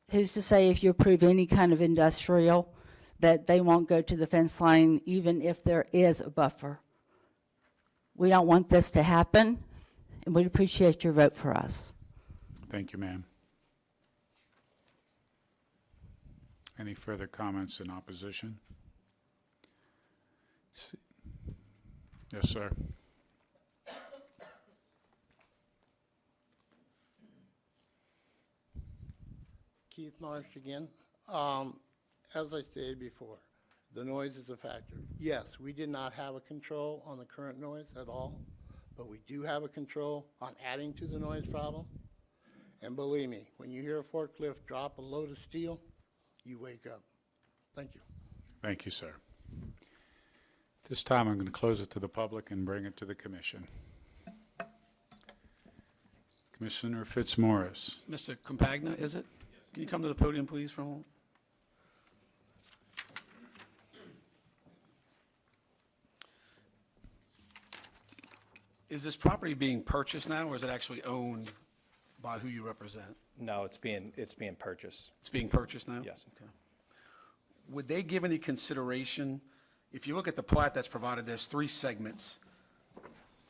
Who's to say if you approve any kind of industrial that they won't go to the fence line even if there is a buffer? We don't want this to happen, and we'd appreciate your vote for us. Thank you, ma'am. Any further comments in opposition? Yes, sir. Keith Marsh again. As I stated before, the noise is a factor. Yes, we did not have a control on the current noise at all, but we do have a control on adding to the noise problem. And believe me, when you hear a forklift drop a load of steel, you wake up. Thank you. Thank you, sir. This time I'm going to close it to the public and bring it to the commission. Commissioner Fitzmaurice. Mr. Campagna, is it? Can you come to the podium, please, for a moment? Is this property being purchased now, or is it actually owned by who you represent? No, it's being purchased. It's being purchased now? Yes. Okay. Would they give any consideration, if you look at the plat that's provided, there's 3 segments,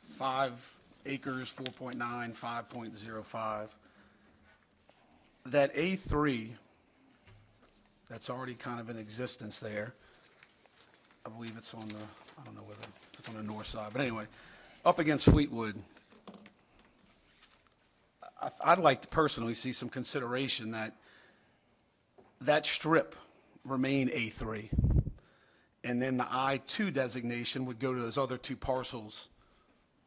5 acres, 4.9, 5.05. That A3, that's already kind of in existence there. I believe it's on the, I don't know whether it's on the north side, but anyway, up against Fleetwood, I'd like to personally see some consideration that that strip remain A3, and then the I-2 designation would go to those other 2 parcels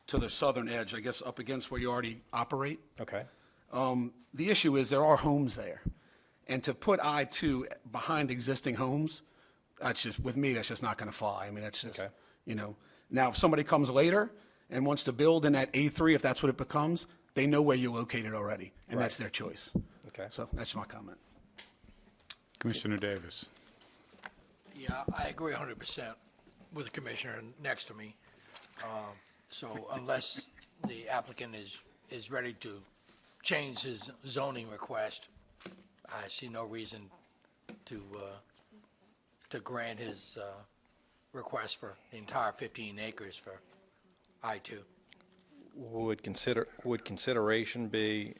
to the southern edge, I guess up against where you already operate. Okay. The issue is there are homes there, and to put I-2 behind existing homes, that's just, with me, that's just not going to fly. I mean, that's just, Okay. you know. Now, if somebody comes later and wants to build in that A3, if that's what it becomes, they know where you're located already, and that's their choice. Okay. So that's my comment. Commissioner Davis. Yeah, I agree 100% with the commissioner next to me. So unless the applicant is ready to change his zoning request, I see no reason to grant his request for the entire 15 acres for I-2? Would consideration be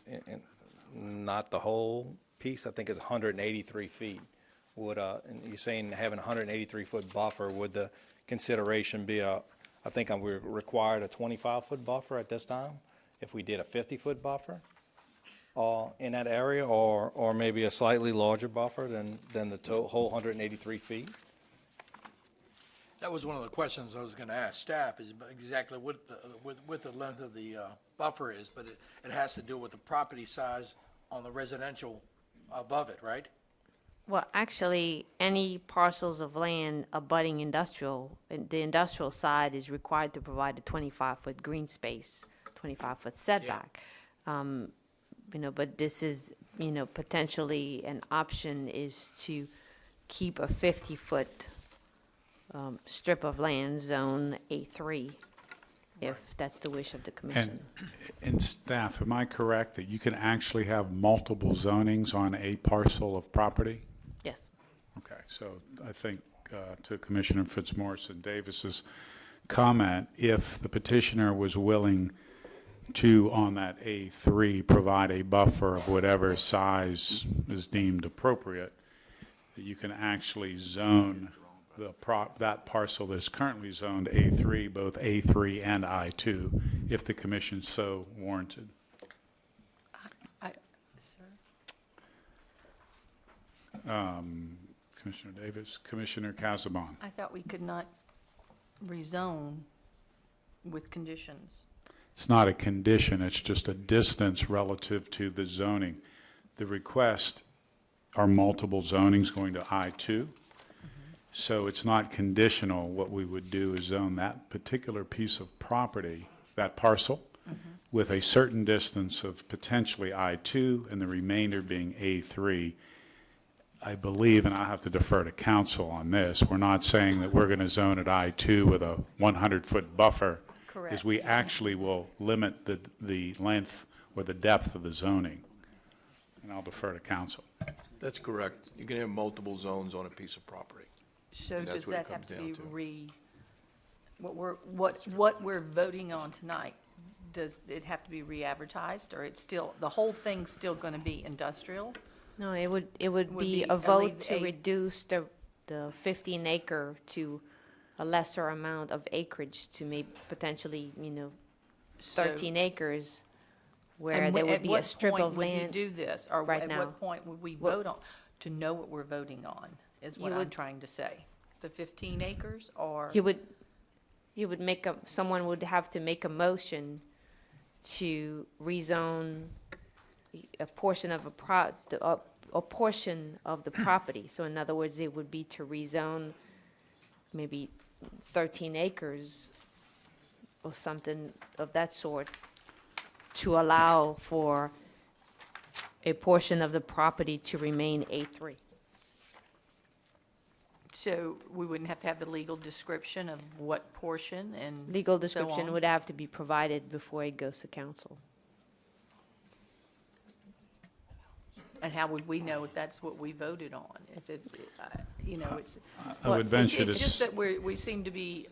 not the whole piece? I think it's 183 feet. And you're saying having a 183-foot buffer, would the consideration be I think we're required a 25-foot buffer at this time, if we did a 50-foot buffer in that area, or maybe a slightly larger buffer than the whole 183 feet? That was one of the questions I was going to ask staff, is exactly what the length of the buffer is, but it has to do with the property size on the residential above it, right? Well, actually, any parcels of land abutting industrial, the industrial side is required to provide a 25-foot green space, 25-foot setback. But this is, potentially an option is to keep a 50-foot strip of land, zone A3, if that's the wish of the commission. And staff, am I correct that you can actually have multiple zonings on a parcel of property? Yes. Okay, so I think to Commissioner Fitzmaurice and Davis's comment, if the petitioner was willing to, on that A3, provide a buffer of whatever size is deemed appropriate, that you can actually zone that parcel that's currently zoned A3, both A3 and I2, if the commission so warranted. Commissioner Davis, Commissioner Casabon. I thought we could not rezone with conditions. It's not a condition, it's just a distance relative to the zoning. The request are multiple zonings going to I2. So it's not conditional. What we would do is zone that particular piece of property, that parcel, with a certain distance of potentially I2 and the remainder being A3. I believe, and I have to defer to council on this, we're not saying that we're going to zone at I2 with a 100-foot buffer. Correct. Because we actually will limit the length or the depth of the zoning. And I'll defer to council. That's correct. You can have multiple zones on a piece of property. So And that's does what it that have comes to down be what we're voting on tonight? Does it have to be re-advertised, or it's still, the whole thing's still going to be industrial? No, it would be be a vote alleviate- to reduce the 15 acre to a lesser amount of acreage to maybe potentially, 13 acres, where And there would be a strip of At what point would you land. do this? Or right at now. what point would we vote on, to know what we're voting on, is what You I'm would- trying to say? The 15 acres, or? You would someone would have to make a motion to rezone a portion of a portion of the property. So in other words, it would be to rezone maybe 13 acres or something of that sort to allow for a portion of the property to remain A3. So we wouldn't have to have the legal description of what portion and Legal so description on? would have to be provided before it goes to council. And how would we know if that's what we voted on? If it, it's. I would venture to It's just that we seem to be,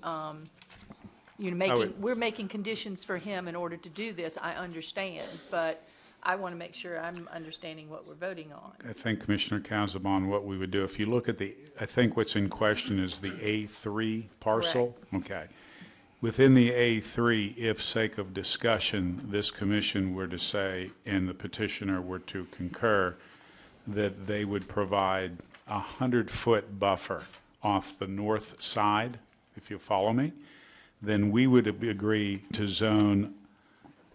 we're making conditions for him in order to do this, I understand, but I want to make sure I'm understanding what we're voting on. I think, Commissioner Casabon, what we would do, if you look at I think what's in question is the A3 parcel. Okay. Within the A3, if sake of discussion, this commission were to say, and the petitioner were to concur, that they would provide a 100-foot buffer off the north side, if you follow me, then we would agree to zone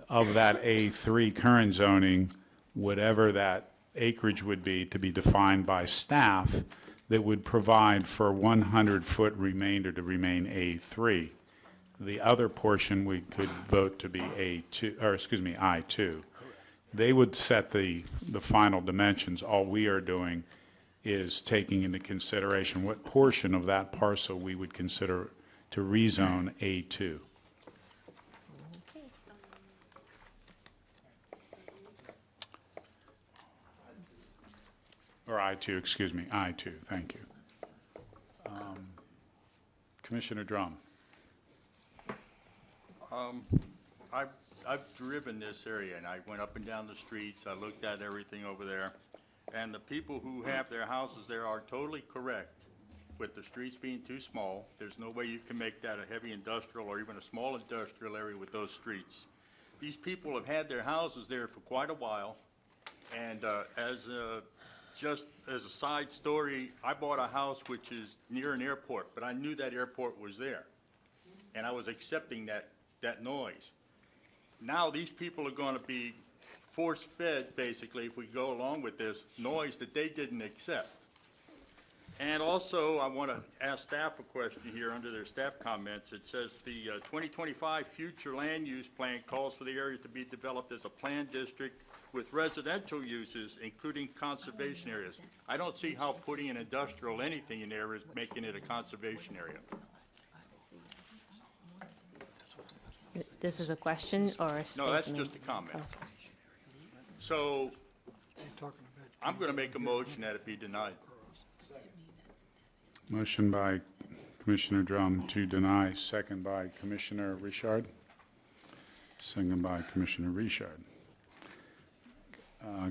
of that A3 current zoning, whatever that acreage would be, to be defined by staff, that would provide for 100-foot remainder to remain A3. The other portion we could vote to be I2. They would set the final dimensions. All we are doing is taking into consideration what portion of that parcel we would consider to rezone A2. Or I2, excuse me, I2, thank you. Commissioner Drum. I've driven this area, and I went up and down the streets, I looked at everything over there, and the people who have their houses there are totally correct with the streets being too small. There's no way you can make that a heavy industrial or even a small industrial area with those streets. These people have had their houses there for quite a while, and just as a side story, I bought a house which is near an airport, but I knew that airport was there, and I was accepting that noise. Now these people are going to be force-fed, basically, if we go along with this, noise that they didn't accept. And also, I want to ask staff a question here under their staff comments. It says the 2025 future land use plan calls for the area to be developed as a planned district with residential uses, including conservation areas. I don't see how putting an industrial anything in there is making it a conservation area. This is a question or a statement? No, that's just a comment. So I'm going to make a motion that it be denied. Motion by Commissioner Drum to deny, second by Commissioner Richard. Second by Commissioner Richard.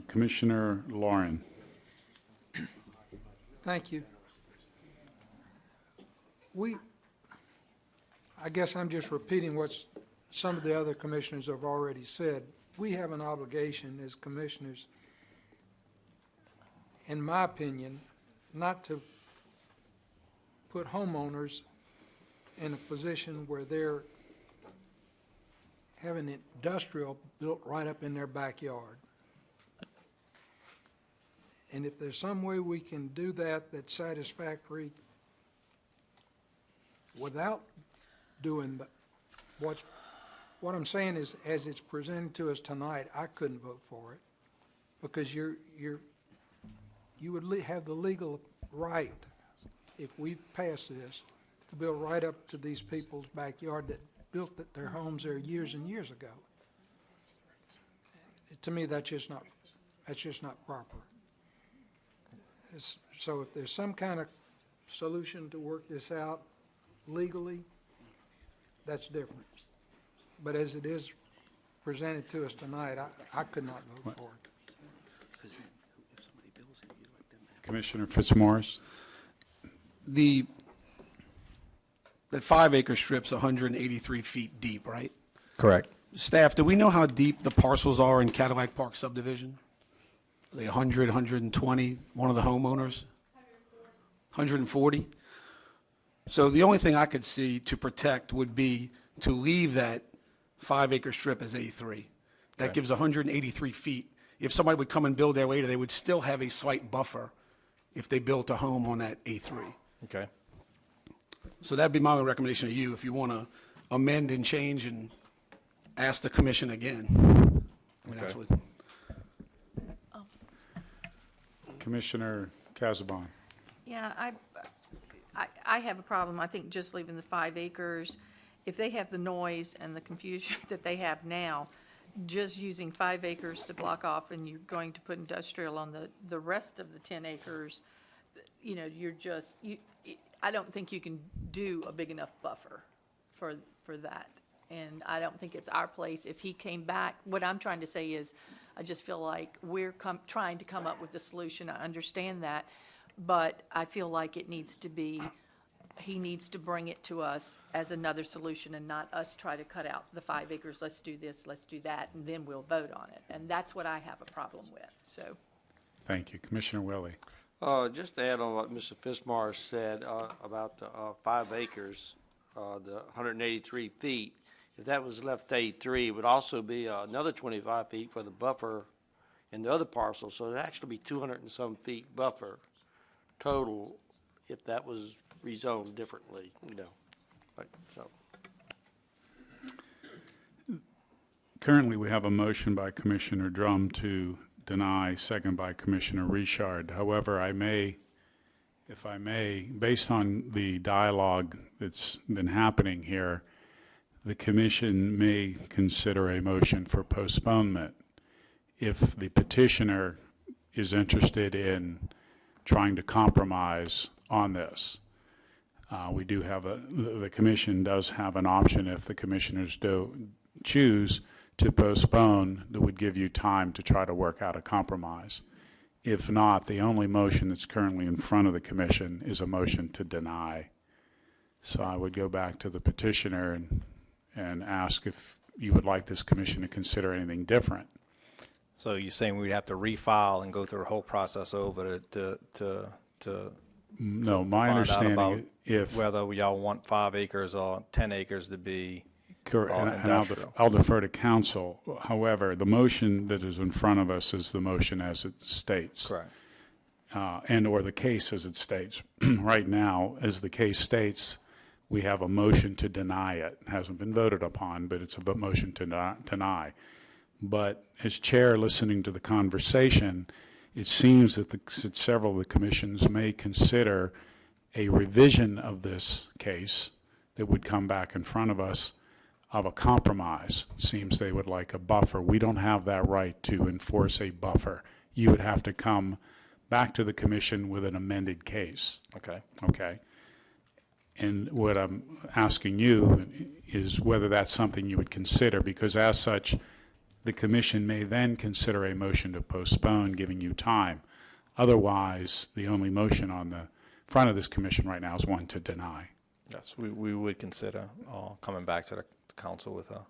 Commissioner Lauren. Thank you. I guess I'm just repeating what some of the other commissioners have already said. We have an obligation as commissioners, in my opinion, not to put homeowners in a position where they're having industrial built right up in their backyard. And if there's some way we can do that that's satisfactory without doing what I'm saying is, as it's presented to us tonight, I couldn't vote for it because you would have the legal right, if we pass this, to build right up to these people's backyard that built their homes there years and years ago. To me, that's just not proper. So if there's some kind of solution to work this out legally, that's different. But as it is presented to us tonight, I could not vote for it. Commissioner Fitzmaurice. That 5-acre strip's 183 feet deep, right? Correct. Staff, do we know how deep the parcels are in Cadillac Park subdivision? Are they 100, 120, one of the homeowners? 140? So the only thing I could see to protect would be to leave that 5-acre strip as A3. That gives 183 feet. If somebody would come and build there later, they would still have a slight buffer if they built a home on that A3. Okay. So that'd be my recommendation to you, if you want to amend and change and ask the commission again. I mean, that's what. Commissioner Casabon. Yeah, I have a problem. I think just leaving the 5 acres, if they have the noise and the confusion that they have now, just using 5 acres to block off and you're going to put industrial on the rest of the 10 acres, I don't think you can do a big enough buffer for that. And I don't think it's our place. If he came back, what I'm trying to say is, I just feel like we're trying to come up with a solution. I understand that, but I feel like he needs to bring it to us as another solution and not us try to cut out the 5 acres, let's do this, let's do that, and then we'll vote on it. And that's what I have a problem with, so. Thank you. Commissioner Willie. Just to add on what Mr. Fitzmaurice said about the 5 acres, the 183 feet, if that was left A3, it would also be another 25 feet for the buffer in the other parcel. So it'd actually be 200 and some feet buffer total if that was rezoned differently, Right, so. Currently, we have a motion by Commissioner Drum to deny, second by Commissioner Richard. However, if I may, based on the dialogue that's been happening here, the commission may consider a motion for postponement if the petitioner is interested in trying to compromise on this. We do have the commission does have an option if the commissioners do choose to postpone, that would give you time to try to work out a compromise. If not, the only motion that's currently in front of the commission is a motion to deny. So I would go back to the petitioner and ask if you would like this commission to consider anything different. So you're saying we'd have to refile and go through the whole process over to No, my find out about understanding, if whether y'all want 5 acres or 10 acres to be Correct, and industrial. I'll defer to council. However, the motion that is in front of us is the motion as it states. Correct. And/or the case as it states. Right now, as the case states, we have a motion to deny it. It hasn't been voted upon, but it's a motion to deny. But as chair, listening to the conversation, it seems that several of the commissions may consider a revision of this case that would come back in front of us of a compromise. Seems they would like a buffer. We don't have that right to enforce a buffer. You would have to come back to the commission with an amended case. Okay. Okay. And what I'm asking you is whether that's something you would consider, because as such, the commission may then consider a motion to postpone, giving you time. Otherwise, the only motion on the front of this commission right now is one to deny. Yes, we would consider coming back to the council with a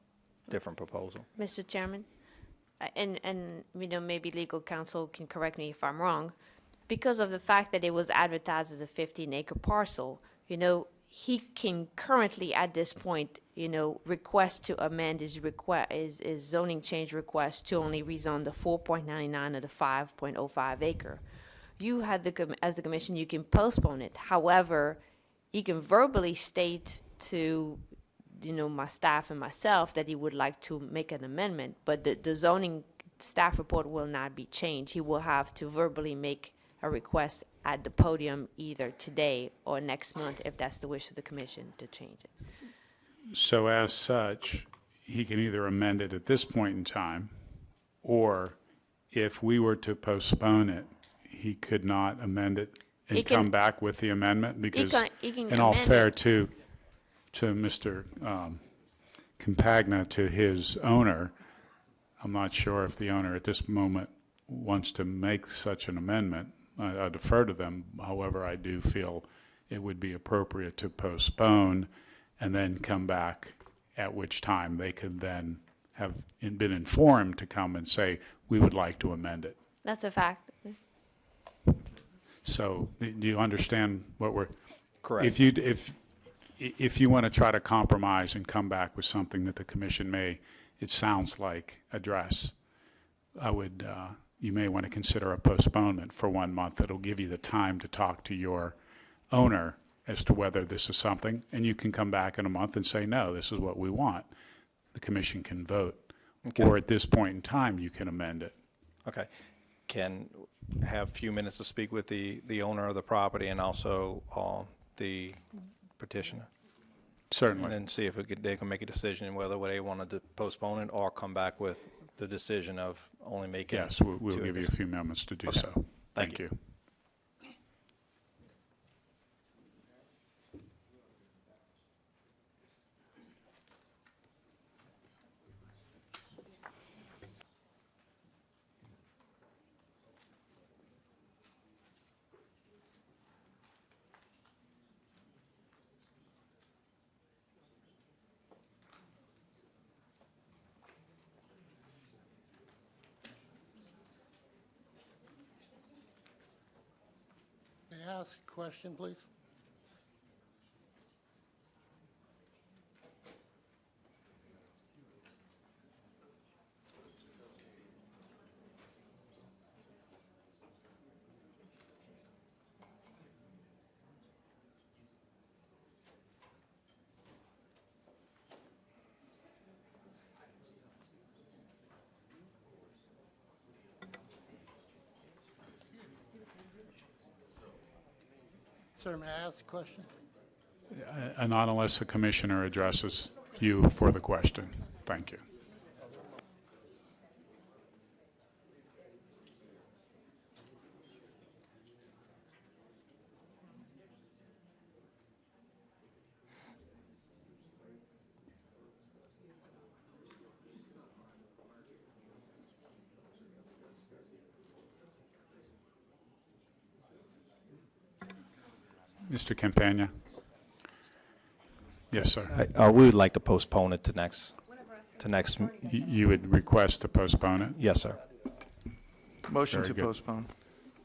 different proposal. Mr. Chairman, and maybe legal counsel can correct me if I'm wrong, because of the fact that it was advertised as a 15-acre parcel, he can currently at this point, request to amend his zoning change request to only rezone the 4.99 of the 5.05 acre. You had as the commission, you can postpone it. However, he can verbally state to my staff and myself that he would like to make an amendment, but the zoning staff report will not be changed. He will have to verbally make a request at the podium either today or next month, if that's the wish of the commission, to change it. So as such, he can either amend it at this point in time, or if we were to postpone it, he could not amend it and come back with the amendment, because he can in all amend fair it. to Mr. Compagna, to his owner, I'm not sure if the owner at this moment wants to make such an amendment. I defer to them. However, I do feel it would be appropriate to postpone and then come back, at which time they could then have been informed to come and say, we would like to amend it. That's a fact. So do you understand what we're? Correct. If you want to try to compromise and come back with something that the commission may, it sounds like, address, you may want to consider a postponement for 1 month. It'll give you the time to talk to your owner as to whether this is something, and you can come back in a month and say, no, this is what we want. The commission can vote. Okay. Or at this point in time, you can amend it. Okay. Can have a few minutes to speak with the owner of the property and also the petitioner? Certainly. And see if they can make a decision whether they wanted to postpone it or come back with the decision of only making. Yes, we'll 2 give you acres. a few moments to do Okay. so. Thank you. May I ask a question, please? Sir, may I ask a question? Not unless the commissioner addresses you for the question. Thank you. Mr. Campagna? Yes, sir. We would like to postpone it to next. You would request to postpone it? Yes, sir. Motion Very to good. postpone.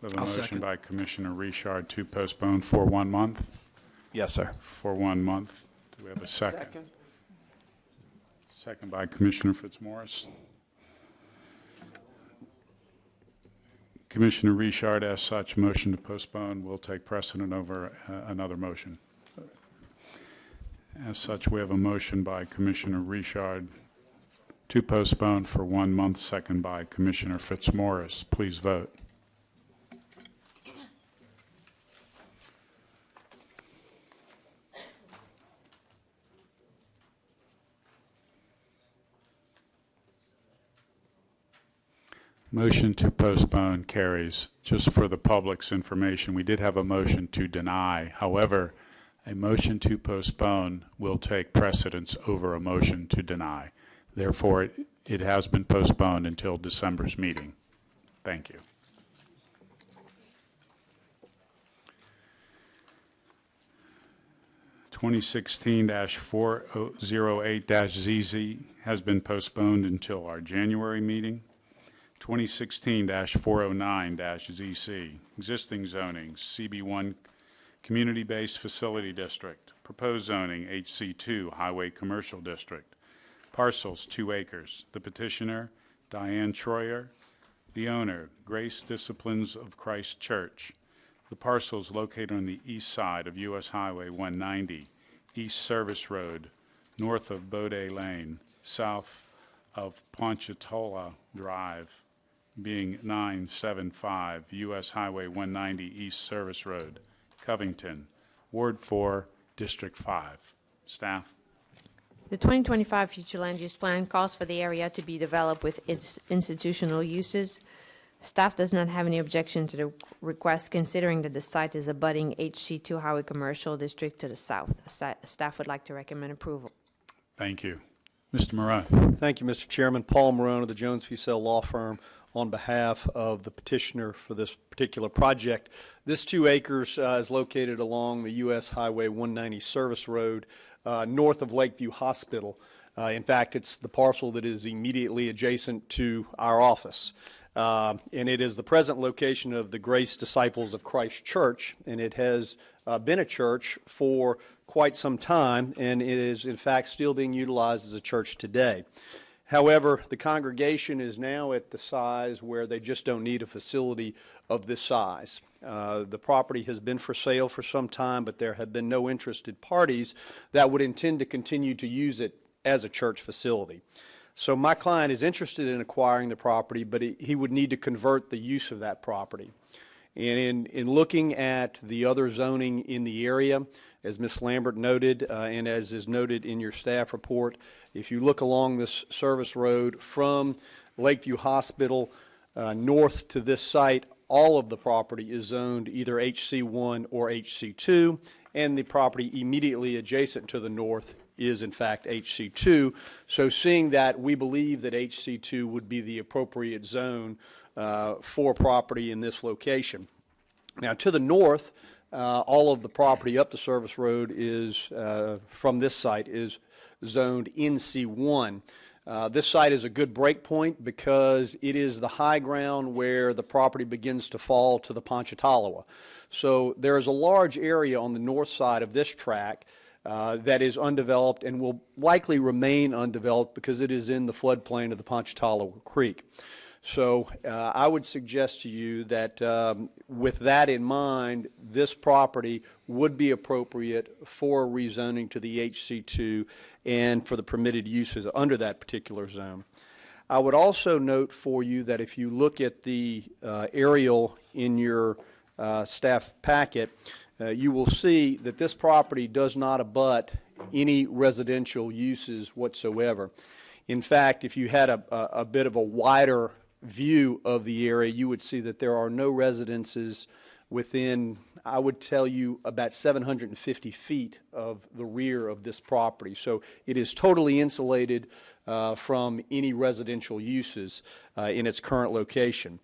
We have a I'll motion second. by Commissioner Richard to postpone for 1 month. Yes, sir. For 1 month. Do we have a second? Second by Commissioner Fitzmaurice. Commissioner Richard, as such, motion to postpone will take precedent over another motion. As such, we have a motion by Commissioner Richard to postpone for 1 month, second by Commissioner Fitzmaurice. Please vote. Motion to postpone carries. Just for the public's information, we did have a motion to deny. However, a motion to postpone will take precedence over a motion to deny. Therefore, it has been postponed until December's meeting. Thank you. (2016-408-ZZ) has been postponed until our January meeting. 2016-409-ZC, existing zoning, CB1 Community-Based Facility District, proposed zoning, HC2 Highway Commercial District, parcels 2 acres. The petitioner, Diane Troyer. The owner, Grace Disciplines of Christ Church. The parcel is located on the east side of U.S. Highway 190, East Service Road, north of Bode Lane, south of Ponchatoula Drive, being 975 U.S. Highway 190 East Service Road, Covington, Ward 4, District 5. Staff? The 2025 future land use plan calls for the area to be developed with its institutional uses. Staff does not have any objection to the request, considering that the site is abutting HC2 Highway Commercial District to the south. Staff would like to recommend approval. Thank you. Mr. Moran. Thank you, Mr. Chairman. Paul Marone of the Jones Fussell Law Firm on behalf of the petitioner for this particular project. This 2 acres is located along the U.S. Highway 190 Service Road north of Lakeview Hospital. In fact, it's the parcel that is immediately adjacent to our office. And it is the present location of the Grace Disciples of Christ Church, and it has been a church for quite some time, and it is in fact still being utilized as a church today. However, the congregation is now at the size where they just don't need a facility of this size. The property has been for sale for some time, but there have been no interested parties that would intend to continue to use it as a church facility. So my client is interested in acquiring the property, but he would need to convert the use of that property. And in looking at the other zoning in the area, as Ms. Lambert noted, and as is noted in your staff report, if you look along this service road from Lakeview Hospital north to this site, all of the property is zoned either HC1 or HC2, and the property immediately adjacent to the north is in fact HC2. So seeing that, we believe that HC2 would be the appropriate zone for property in this location. Now to the north, all of the property up the service road is, from this site, is zoned NC1. This site is a good break point because it is the high ground where the property begins to fall to the Ponchatoula. So there is a large area on the north side of this tract that is undeveloped and will likely remain undeveloped because it is in the floodplain of the Ponchatoula Creek. So I would suggest to you that with that in mind, this property would be appropriate for rezoning to the HC2 and for the permitted uses under that particular zone. I would also note for you that if you look at the aerial in your staff packet, you will see that this property does not abut any residential uses whatsoever. In fact, if you had a bit of a wider view of the area, you would see that there are no residences within, I would tell you, about 750 feet of the rear of this property. So it is totally insulated from any residential uses in its current location.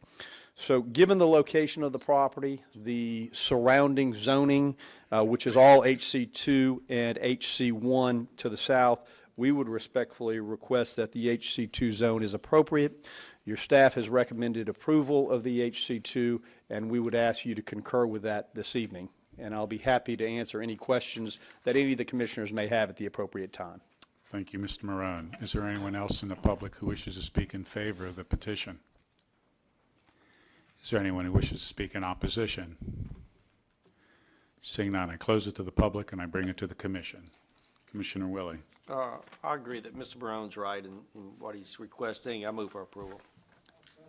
So given the location of the property, the surrounding zoning, which is all HC2 and HC1 to the south, we would respectfully request that the HC2 zone is appropriate. Your staff has recommended approval of the HC2, and we would ask you to concur with that this evening. And I'll be happy to answer any questions that any of the commissioners may have at the appropriate time. Thank you, Mr. Marone. Is there anyone else in the public who wishes to speak in favor of the petition? Is there anyone who wishes to speak in opposition? Seeing none, I close it to the public and I bring it to the commission. Commissioner Willie. I agree that Mr. Brown's right in what he's requesting. I move for approval.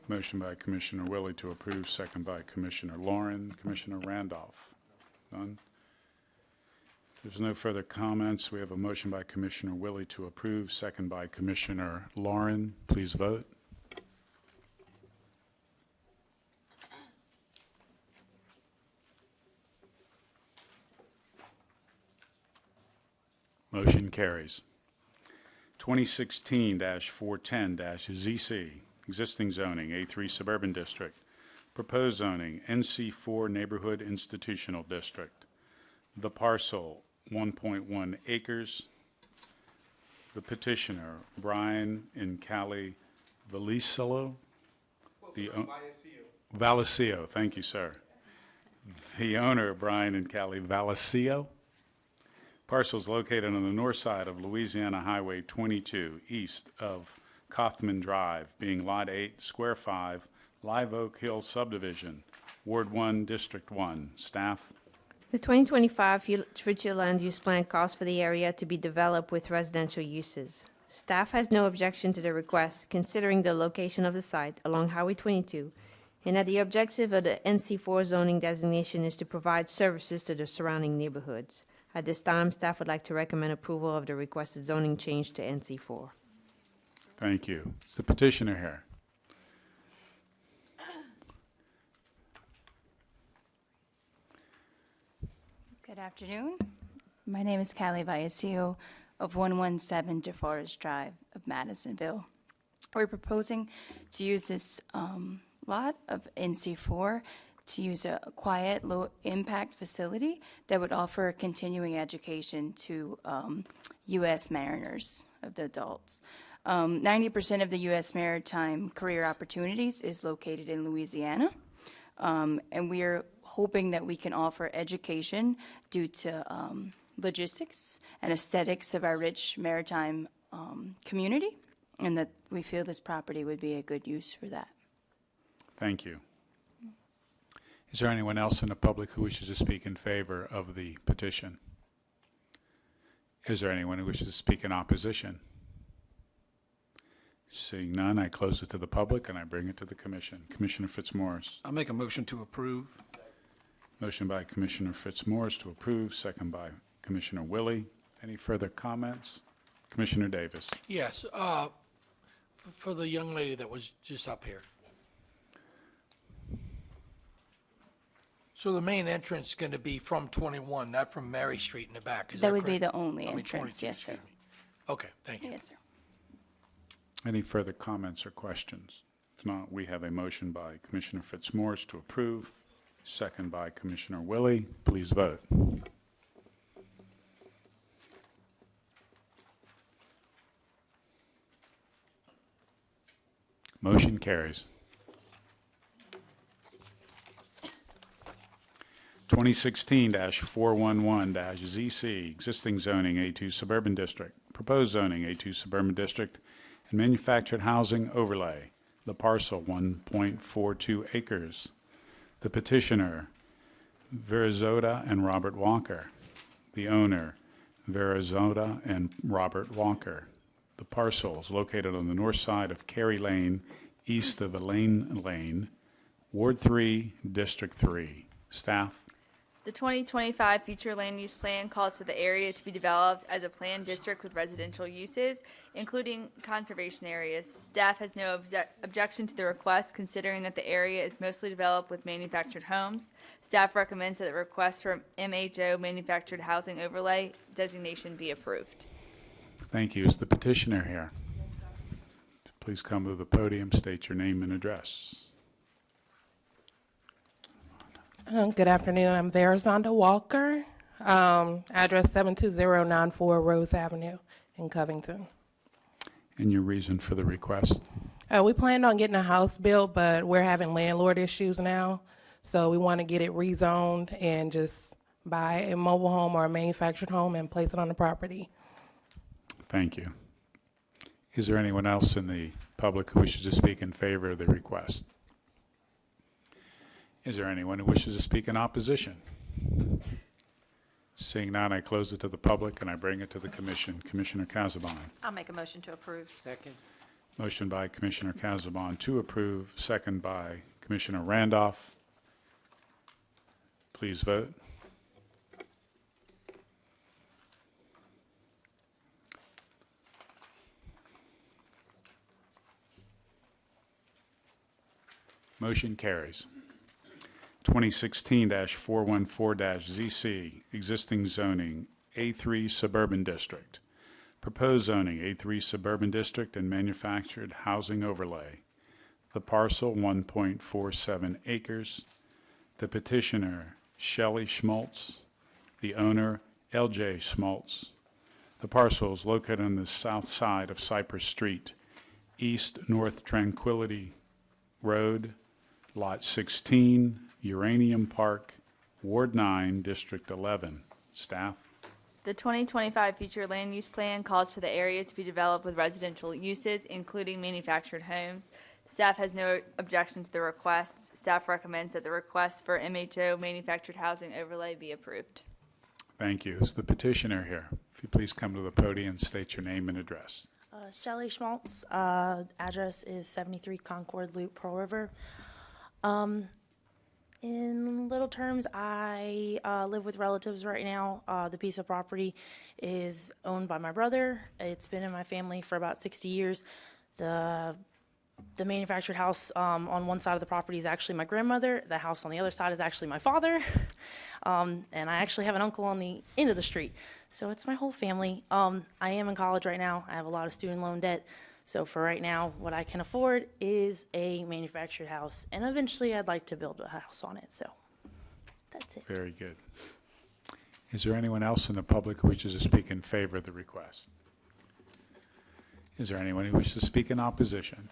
Motion by Commissioner Willie to approve, second by Commissioner Lauren. Commissioner Randolph. None? If there's no further comments, we have a motion by Commissioner Willie to approve, second by Commissioner Lauren. Please vote. Motion carries. 2016-410-ZC, existing zoning, A3 Suburban District. Proposed zoning, NC4 Neighborhood Institutional District. The parcel, 1.1 acres. The petitioner, Brian and Callie Valisillo. Valicio, thank you, sir. The owner, Brian and Callie Valicio. Parcel is located on the north side of Louisiana Highway 22, east of Cothman Drive, being Lot 8, Square 5, Live Oak Hill Subdivision, Ward 1, District 1. Staff? The 2025 future land use plan calls for the area to be developed with residential uses. Staff has no objection to the request, considering the location of the site along Highway 22, and that the objective of the NC4 zoning designation is to provide services to the surrounding neighborhoods. At this time, staff would like to recommend approval of the requested zoning change to NC4. Thank you. Is the petitioner here? Good afternoon. My name is Callie Vallecillo of 117 DeForest Drive of Madisonville. We're proposing to use this lot of NC4 to use a quiet, low-impact facility that would offer continuing education to U.S. mariners, of the adults. 90% of the U.S. maritime career opportunities is located in Louisiana, and we are hoping that we can offer education due to logistics and aesthetics of our rich maritime community, and that we feel this property would be a good use for that. Thank you. Is there anyone else in the public who wishes to speak in favor of the petition? Is there anyone who wishes to speak in opposition? Seeing none, I close it to the public and I bring it to the commission. Commissioner Fitzmaurice. I'll make a motion to approve. Motion by Commissioner Fitzmaurice to approve, second by Commissioner Willie. Any further comments? Commissioner Davis. Yes, for the young lady that was just up here. So the main entrance is going to be from 21, not from Mary Street in the back, is that That would be correct? the only I mean, entrance, 22, yes, sir. excuse me. Okay, thank you. Yes, sir. Any further comments or questions? If not, we have a motion by Commissioner Fitzmaurice to approve, second by Commissioner Willie. Please vote. Motion carries. 2016-411-ZC, existing zoning, A2 Suburban District, proposed zoning, A2 Suburban District, and manufactured housing overlay, the parcel, 1.42 acres. The petitioner, Verizota and Robert Walker. The owner, Verizota and Robert Walker. The parcel is located on the north side of Cary Lane, east of Elaine Lane, Ward 3, District 3. Staff? The 2025 future land use plan calls for the area to be developed as a planned district with residential uses, including conservation areas. Staff has no objection to the request, considering that the area is mostly developed with manufactured homes. Staff recommends that the request for MHO manufactured housing overlay designation be approved. Thank you. Is the petitioner here? Please come to the podium, state your name and address. Good afternoon. I'm Verizonda Walker, address 72094 Rose Avenue in Covington. And your reason for the request? We planned on getting a house built, but we're having landlord issues now. So we want to get it rezoned and just buy a mobile home or a manufactured home and place it on the property. Thank you. Is there anyone else in the public who wishes to speak in favor of the request? Is there anyone who wishes to speak in opposition? Seeing none, I close it to the public and I bring it to the commission. Commissioner Casabon. I'll make a motion to approve. Second. Motion by Commissioner Casabon to approve, second by Commissioner Randolph. Please vote. Motion carries. 2016-414-ZC, existing zoning, A3 Suburban District. Proposed zoning, A3 Suburban District and manufactured housing overlay. The parcel, 1.47 acres. The petitioner, Shelley Schmaltz. The owner, LJ Schmaltz. The parcel is located on the south side of Cypress Street, East North Tranquility Road, Lot 16, Uranium Park, Ward 9, District 11. Staff? The 2025 future land use plan calls for the area to be developed with residential uses, including manufactured homes. Staff has no objection to the request. Staff recommends that the request for MHO manufactured housing overlay be approved. Thank you. Is the petitioner here? If you please come to the podium and state your name and address. Shelley Schmaltz, address is 73 Concord Loop, Pearl River. In little terms, I live with relatives right now. The piece of property is owned by my brother. It's been in my family for about 60 years. The manufactured house on one side of the property is actually my grandmother. The house on the other side is actually my father. And I actually have an uncle on the end of the street. So it's my whole family. I am in college right now. I have a lot of student loan debt. So for right now, what I can afford is a manufactured house. And eventually I'd like to build a house on it. So that's it. Very good. Is there anyone else in the public who wishes to speak in favor of the request? Is there anyone who wishes to speak in opposition?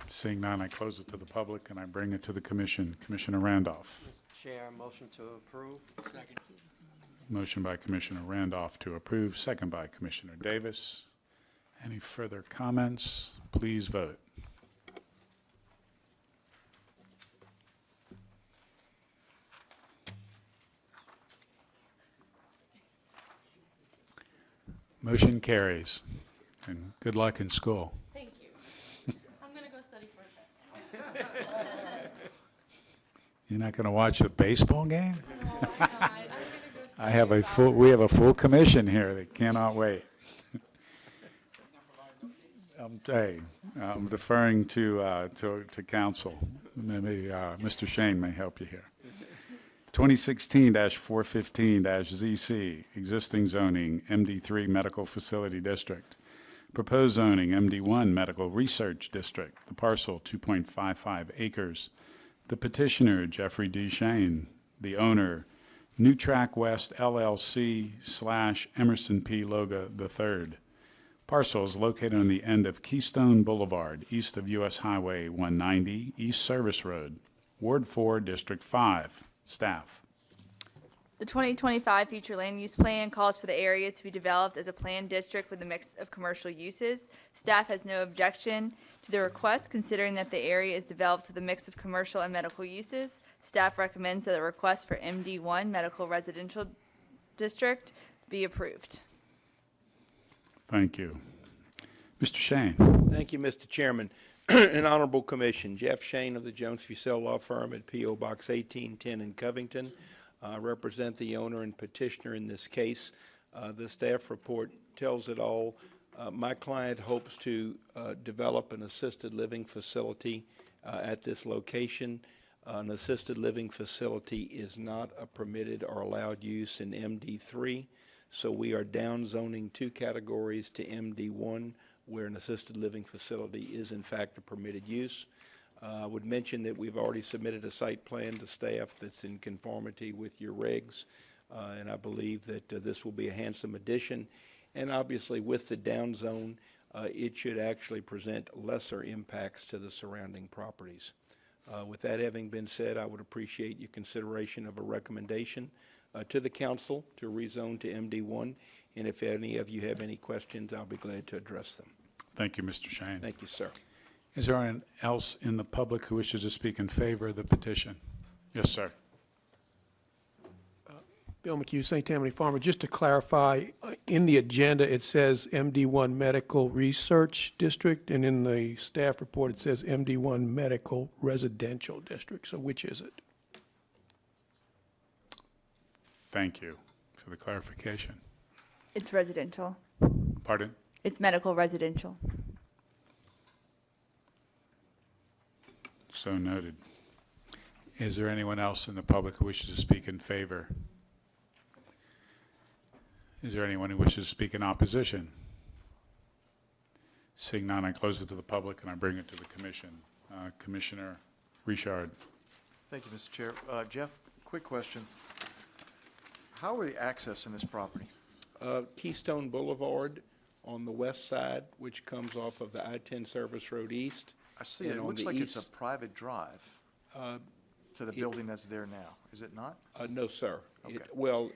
Seeing none, I close it to the public and I bring it to the commission. Commissioner Randolph. Mr. Chair, motion to approve. Second. Motion by Commissioner Randolph to approve, second by Commissioner Davis. Any further comments? Please vote. Motion carries. And good luck in school. Thank you. I'm going to go study for a test. You're not going to watch a baseball game? We have a full commission here that cannot wait. I'm deferring to council. Maybe Mr. Shane may help you here. 2016-415-ZC, existing zoning, MD3 Medical Facility District. Proposed zoning, MD1 Medical Research District. The parcel, 2.55 acres. The petitioner, Jeffrey D. Shane. The owner, New Track West LLC / Emerson P. Loga III. Parcel is located on the end of Keystone Boulevard, east of U.S. Highway 190, East Service Road, Ward 4, District 5. Staff. The 2025 future land use plan calls for the area to be developed as a planned district with a mix of commercial uses. Staff has no objection to the request, considering that the area is developed with a mix of commercial and medical uses. Staff recommends that the request for MD1 Medical Residential District be approved. Thank you. Mr. Shane. Thank you, Mr. Chairman. An honorable commission, Jeff Shane of the Jones Fussell Law Firm at P.O. Box 1810 in Covington. Represent the owner and petitioner in this case. The staff report tells it all. My client hopes to develop an assisted living facility at this location. An assisted living facility is not a permitted or allowed use in MD3, so we are down zoning 2 categories to MD1, where an assisted living facility is in fact a permitted use. I would mention that we've already submitted a site plan to staff that's in conformity with your regs, and I believe that this will be a handsome addition. And obviously, with the down zone, it should actually present lesser impacts to the surrounding properties. With that having been said, I would appreciate your consideration of a recommendation to the council to rezone to MD1, and if any of you have any questions, I'll be glad to address them. Thank you, Mr. Shane. Thank you, sir. Is there anyone else in the public who wishes to speak in favor of the petition? Yes, sir. Bill McHugh, St. Tammany Farmer. Just to clarify, in the agenda, it says MD1 Medical Research District, and in the staff report, it says MD1 Medical Residential District. So which is it? Thank you for the clarification. It's residential. Pardon? It's medical residential. So noted. Is there anyone else in the public who wishes to speak in favor? Is there anyone who wishes to speak in opposition? Seeing none, I close it to the public and I bring it to the commission. Commissioner Richard. Thank you, Mr. Chair. Jeff, quick question. How are the access in this property? Keystone Boulevard on the west side, which comes off of the I-10 Service Road East. I see it. And It on looks the like it's east- a private drive to the building that's there now. Is it not? No, sir. Okay. Well,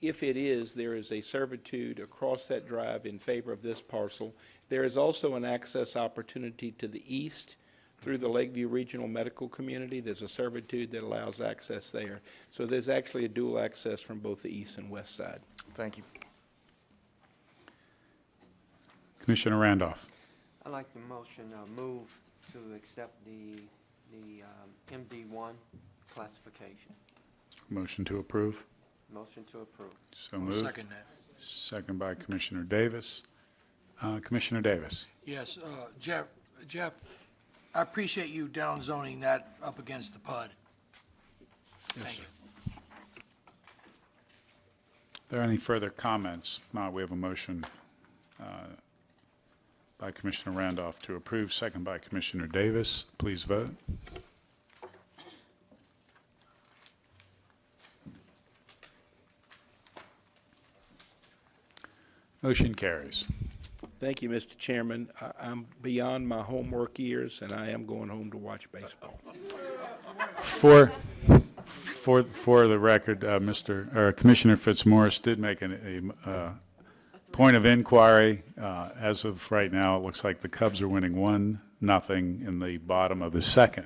if it is, there is a servitude across that drive in favor of this parcel. There is also an access opportunity to the east through the Lakeview Regional Medical Community. There's a servitude that allows access there. So there's actually a dual access from both the east and west side. Thank you. Commissioner Randolph. I'd like the motion, move to accept the MD1 classification. Motion to approve. Motion to approve. So I'll moved. second that. Second by Commissioner Davis. Commissioner Davis. Yes, Jeff, I appreciate you down zoning that up against the PUD. Yes, Thank sir. you. Are there any further comments? If not, we have a motion by Commissioner Randolph to approve, second by Commissioner Davis. Please vote. Motion carries. Thank you, Mr. Chairman. I'm beyond my homework years, and I am going home to watch baseball. For the record, Commissioner Fitzmaurice did make a point of inquiry. As of right now, it looks like the Cubs are winning 1-0 in the bottom of the second.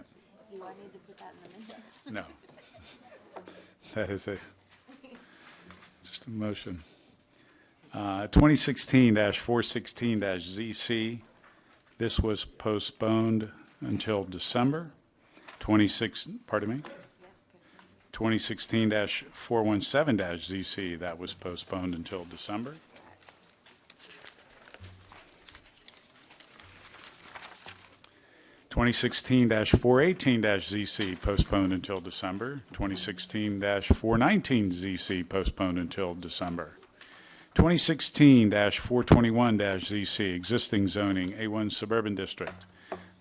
Do I need to put that in the minutes? No. That is just a motion. 2016-416-ZC. This was postponed until December. 2016-417-ZC. That was postponed until December. (2016-418-ZC) postponed until December. 2016-419-ZC postponed until December. 2016-421-ZC, existing zoning, A1 Suburban District.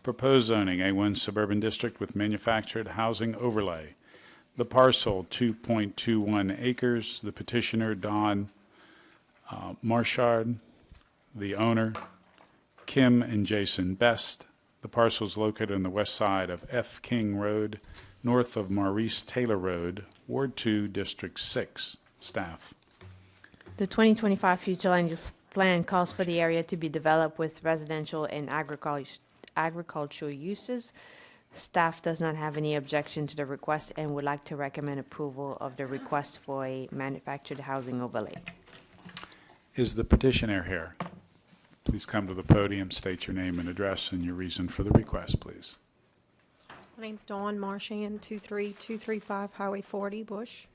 Proposed zoning, A1 Suburban District with manufactured housing overlay. The parcel, 2.21 acres. The petitioner, Don Marchard. The owner, Kim and Jason Best. The parcel is located on the west side of F. King Road, north of Maurice Taylor Road, Ward 2, District 6. Staff. The 2025 future land use plan calls for the area to be developed with residential and agricultural uses. Staff does not have any objection to the request and would like to recommend approval of the request for a manufactured housing overlay. Is the petitioner here? Please come to the podium, state your name and address and your reason for the request, please. My name's Dawn Marchand, 23235 Highway 40, Bush.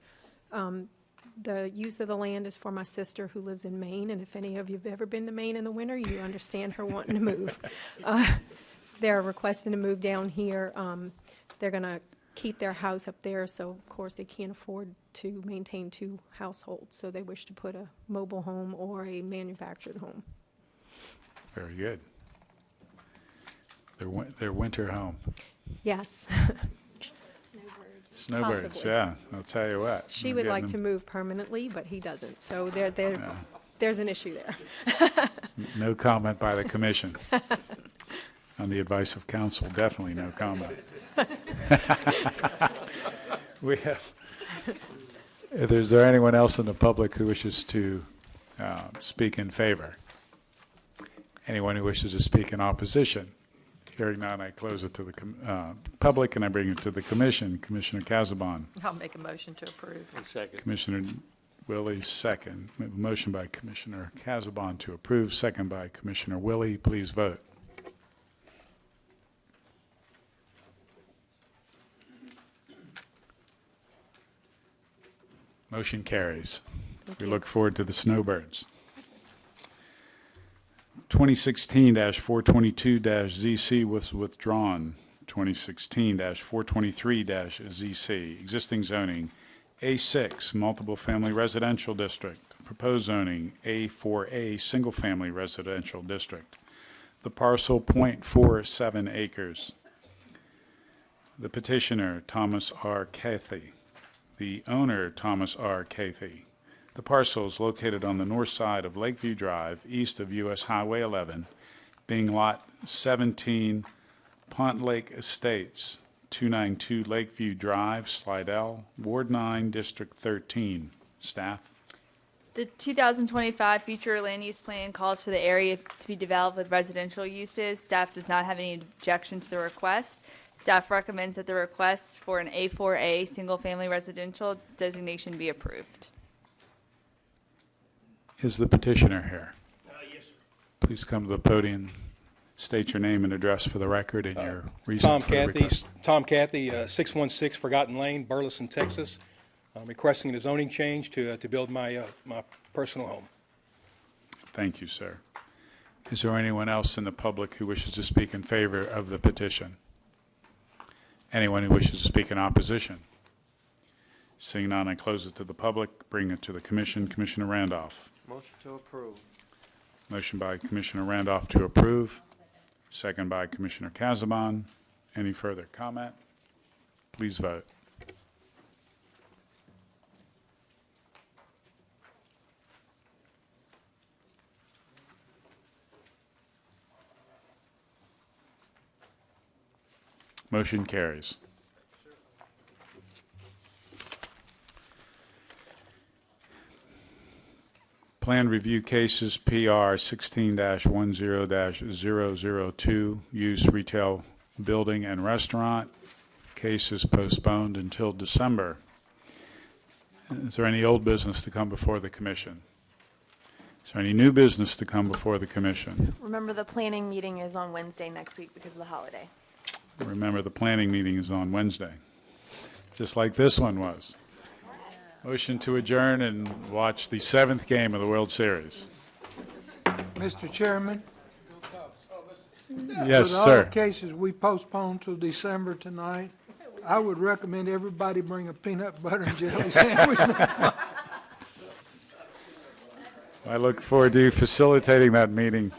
The use of the land is for my sister who lives in Maine, and if any of you have ever been to Maine in the winter, you understand her wanting to move. They're requesting to move down here. They're going to keep their house up there, so of course they can't afford to maintain 2 households, so they wish to put a mobile home or a manufactured home. Very good. their winter home. Yes. Snowbirds, Possibly. yeah, I'll tell you what. She We're would like getting to move permanently, but he doesn't. So there's an issue there. No comment by the commission. On the advice of counsel, definitely no comment. Is there anyone else in the public who wishes to speak in favor? Anyone who wishes to speak in opposition? Hearing none, I close it to the public and I bring it to the commission. Commissioner Casabon. I'll make a motion to approve. Second. Commissioner Willie, second. We have a motion by Commissioner Casabon to approve, second by Commissioner Willie. Please vote. Motion carries. We look forward to the snowbirds. 2016-422-ZC was withdrawn. 2016-423-ZC, existing zoning, A6, multiple family residential district. Proposed zoning, A4A, single family residential district. The parcel, .47 acres. The petitioner, Thomas R. Cathy. The owner, Thomas R. Cathy. The parcel is located on the north side of Lakeview Drive, east of U.S. Highway 11, being Lot 17, Pont Lake Estates, 292 Lakeview Drive, Slidell, Ward 9, District 13. Staff? The 2025 future land use plan calls for the area to be developed with residential uses. Staff does not have any objection to the request. Staff recommends that the request for an A4A single-family residential designation be approved. Is the petitioner here? Yes, sir. Please come to the podium, state your name and address for the record and your reason for the request. Tom Cathy, 616 Forgotten Lane, Burleson, Texas. I'm requesting a zoning change to build my personal home. Thank you, sir. Is there anyone else in the public who wishes to speak in favor of the petition? Anyone who wishes to speak in opposition? Seeing none, I close it to the public, bring it to the commission. Commissioner Randolph. Motion to approve. Motion by Commissioner Randolph to approve, second by Commissioner Casabon. Any further comment? Please vote. Motion carries. Plan review cases PR 16-10-002, use retail building and restaurant. Case is postponed until December. Is there any old business to come before the commission? Is there any new business to come before the commission? Remember, the planning meeting is on Wednesday next week because of the holiday. Remember, the planning meeting is on Wednesday, just like this one was. Motion to adjourn and watch the 7th game of the World Series. Mr. Chairman? Yes, With all sir. the cases we postponed till December tonight, I would recommend everybody bring a peanut butter and jelly sandwich next month. I look forward to you facilitating that meeting.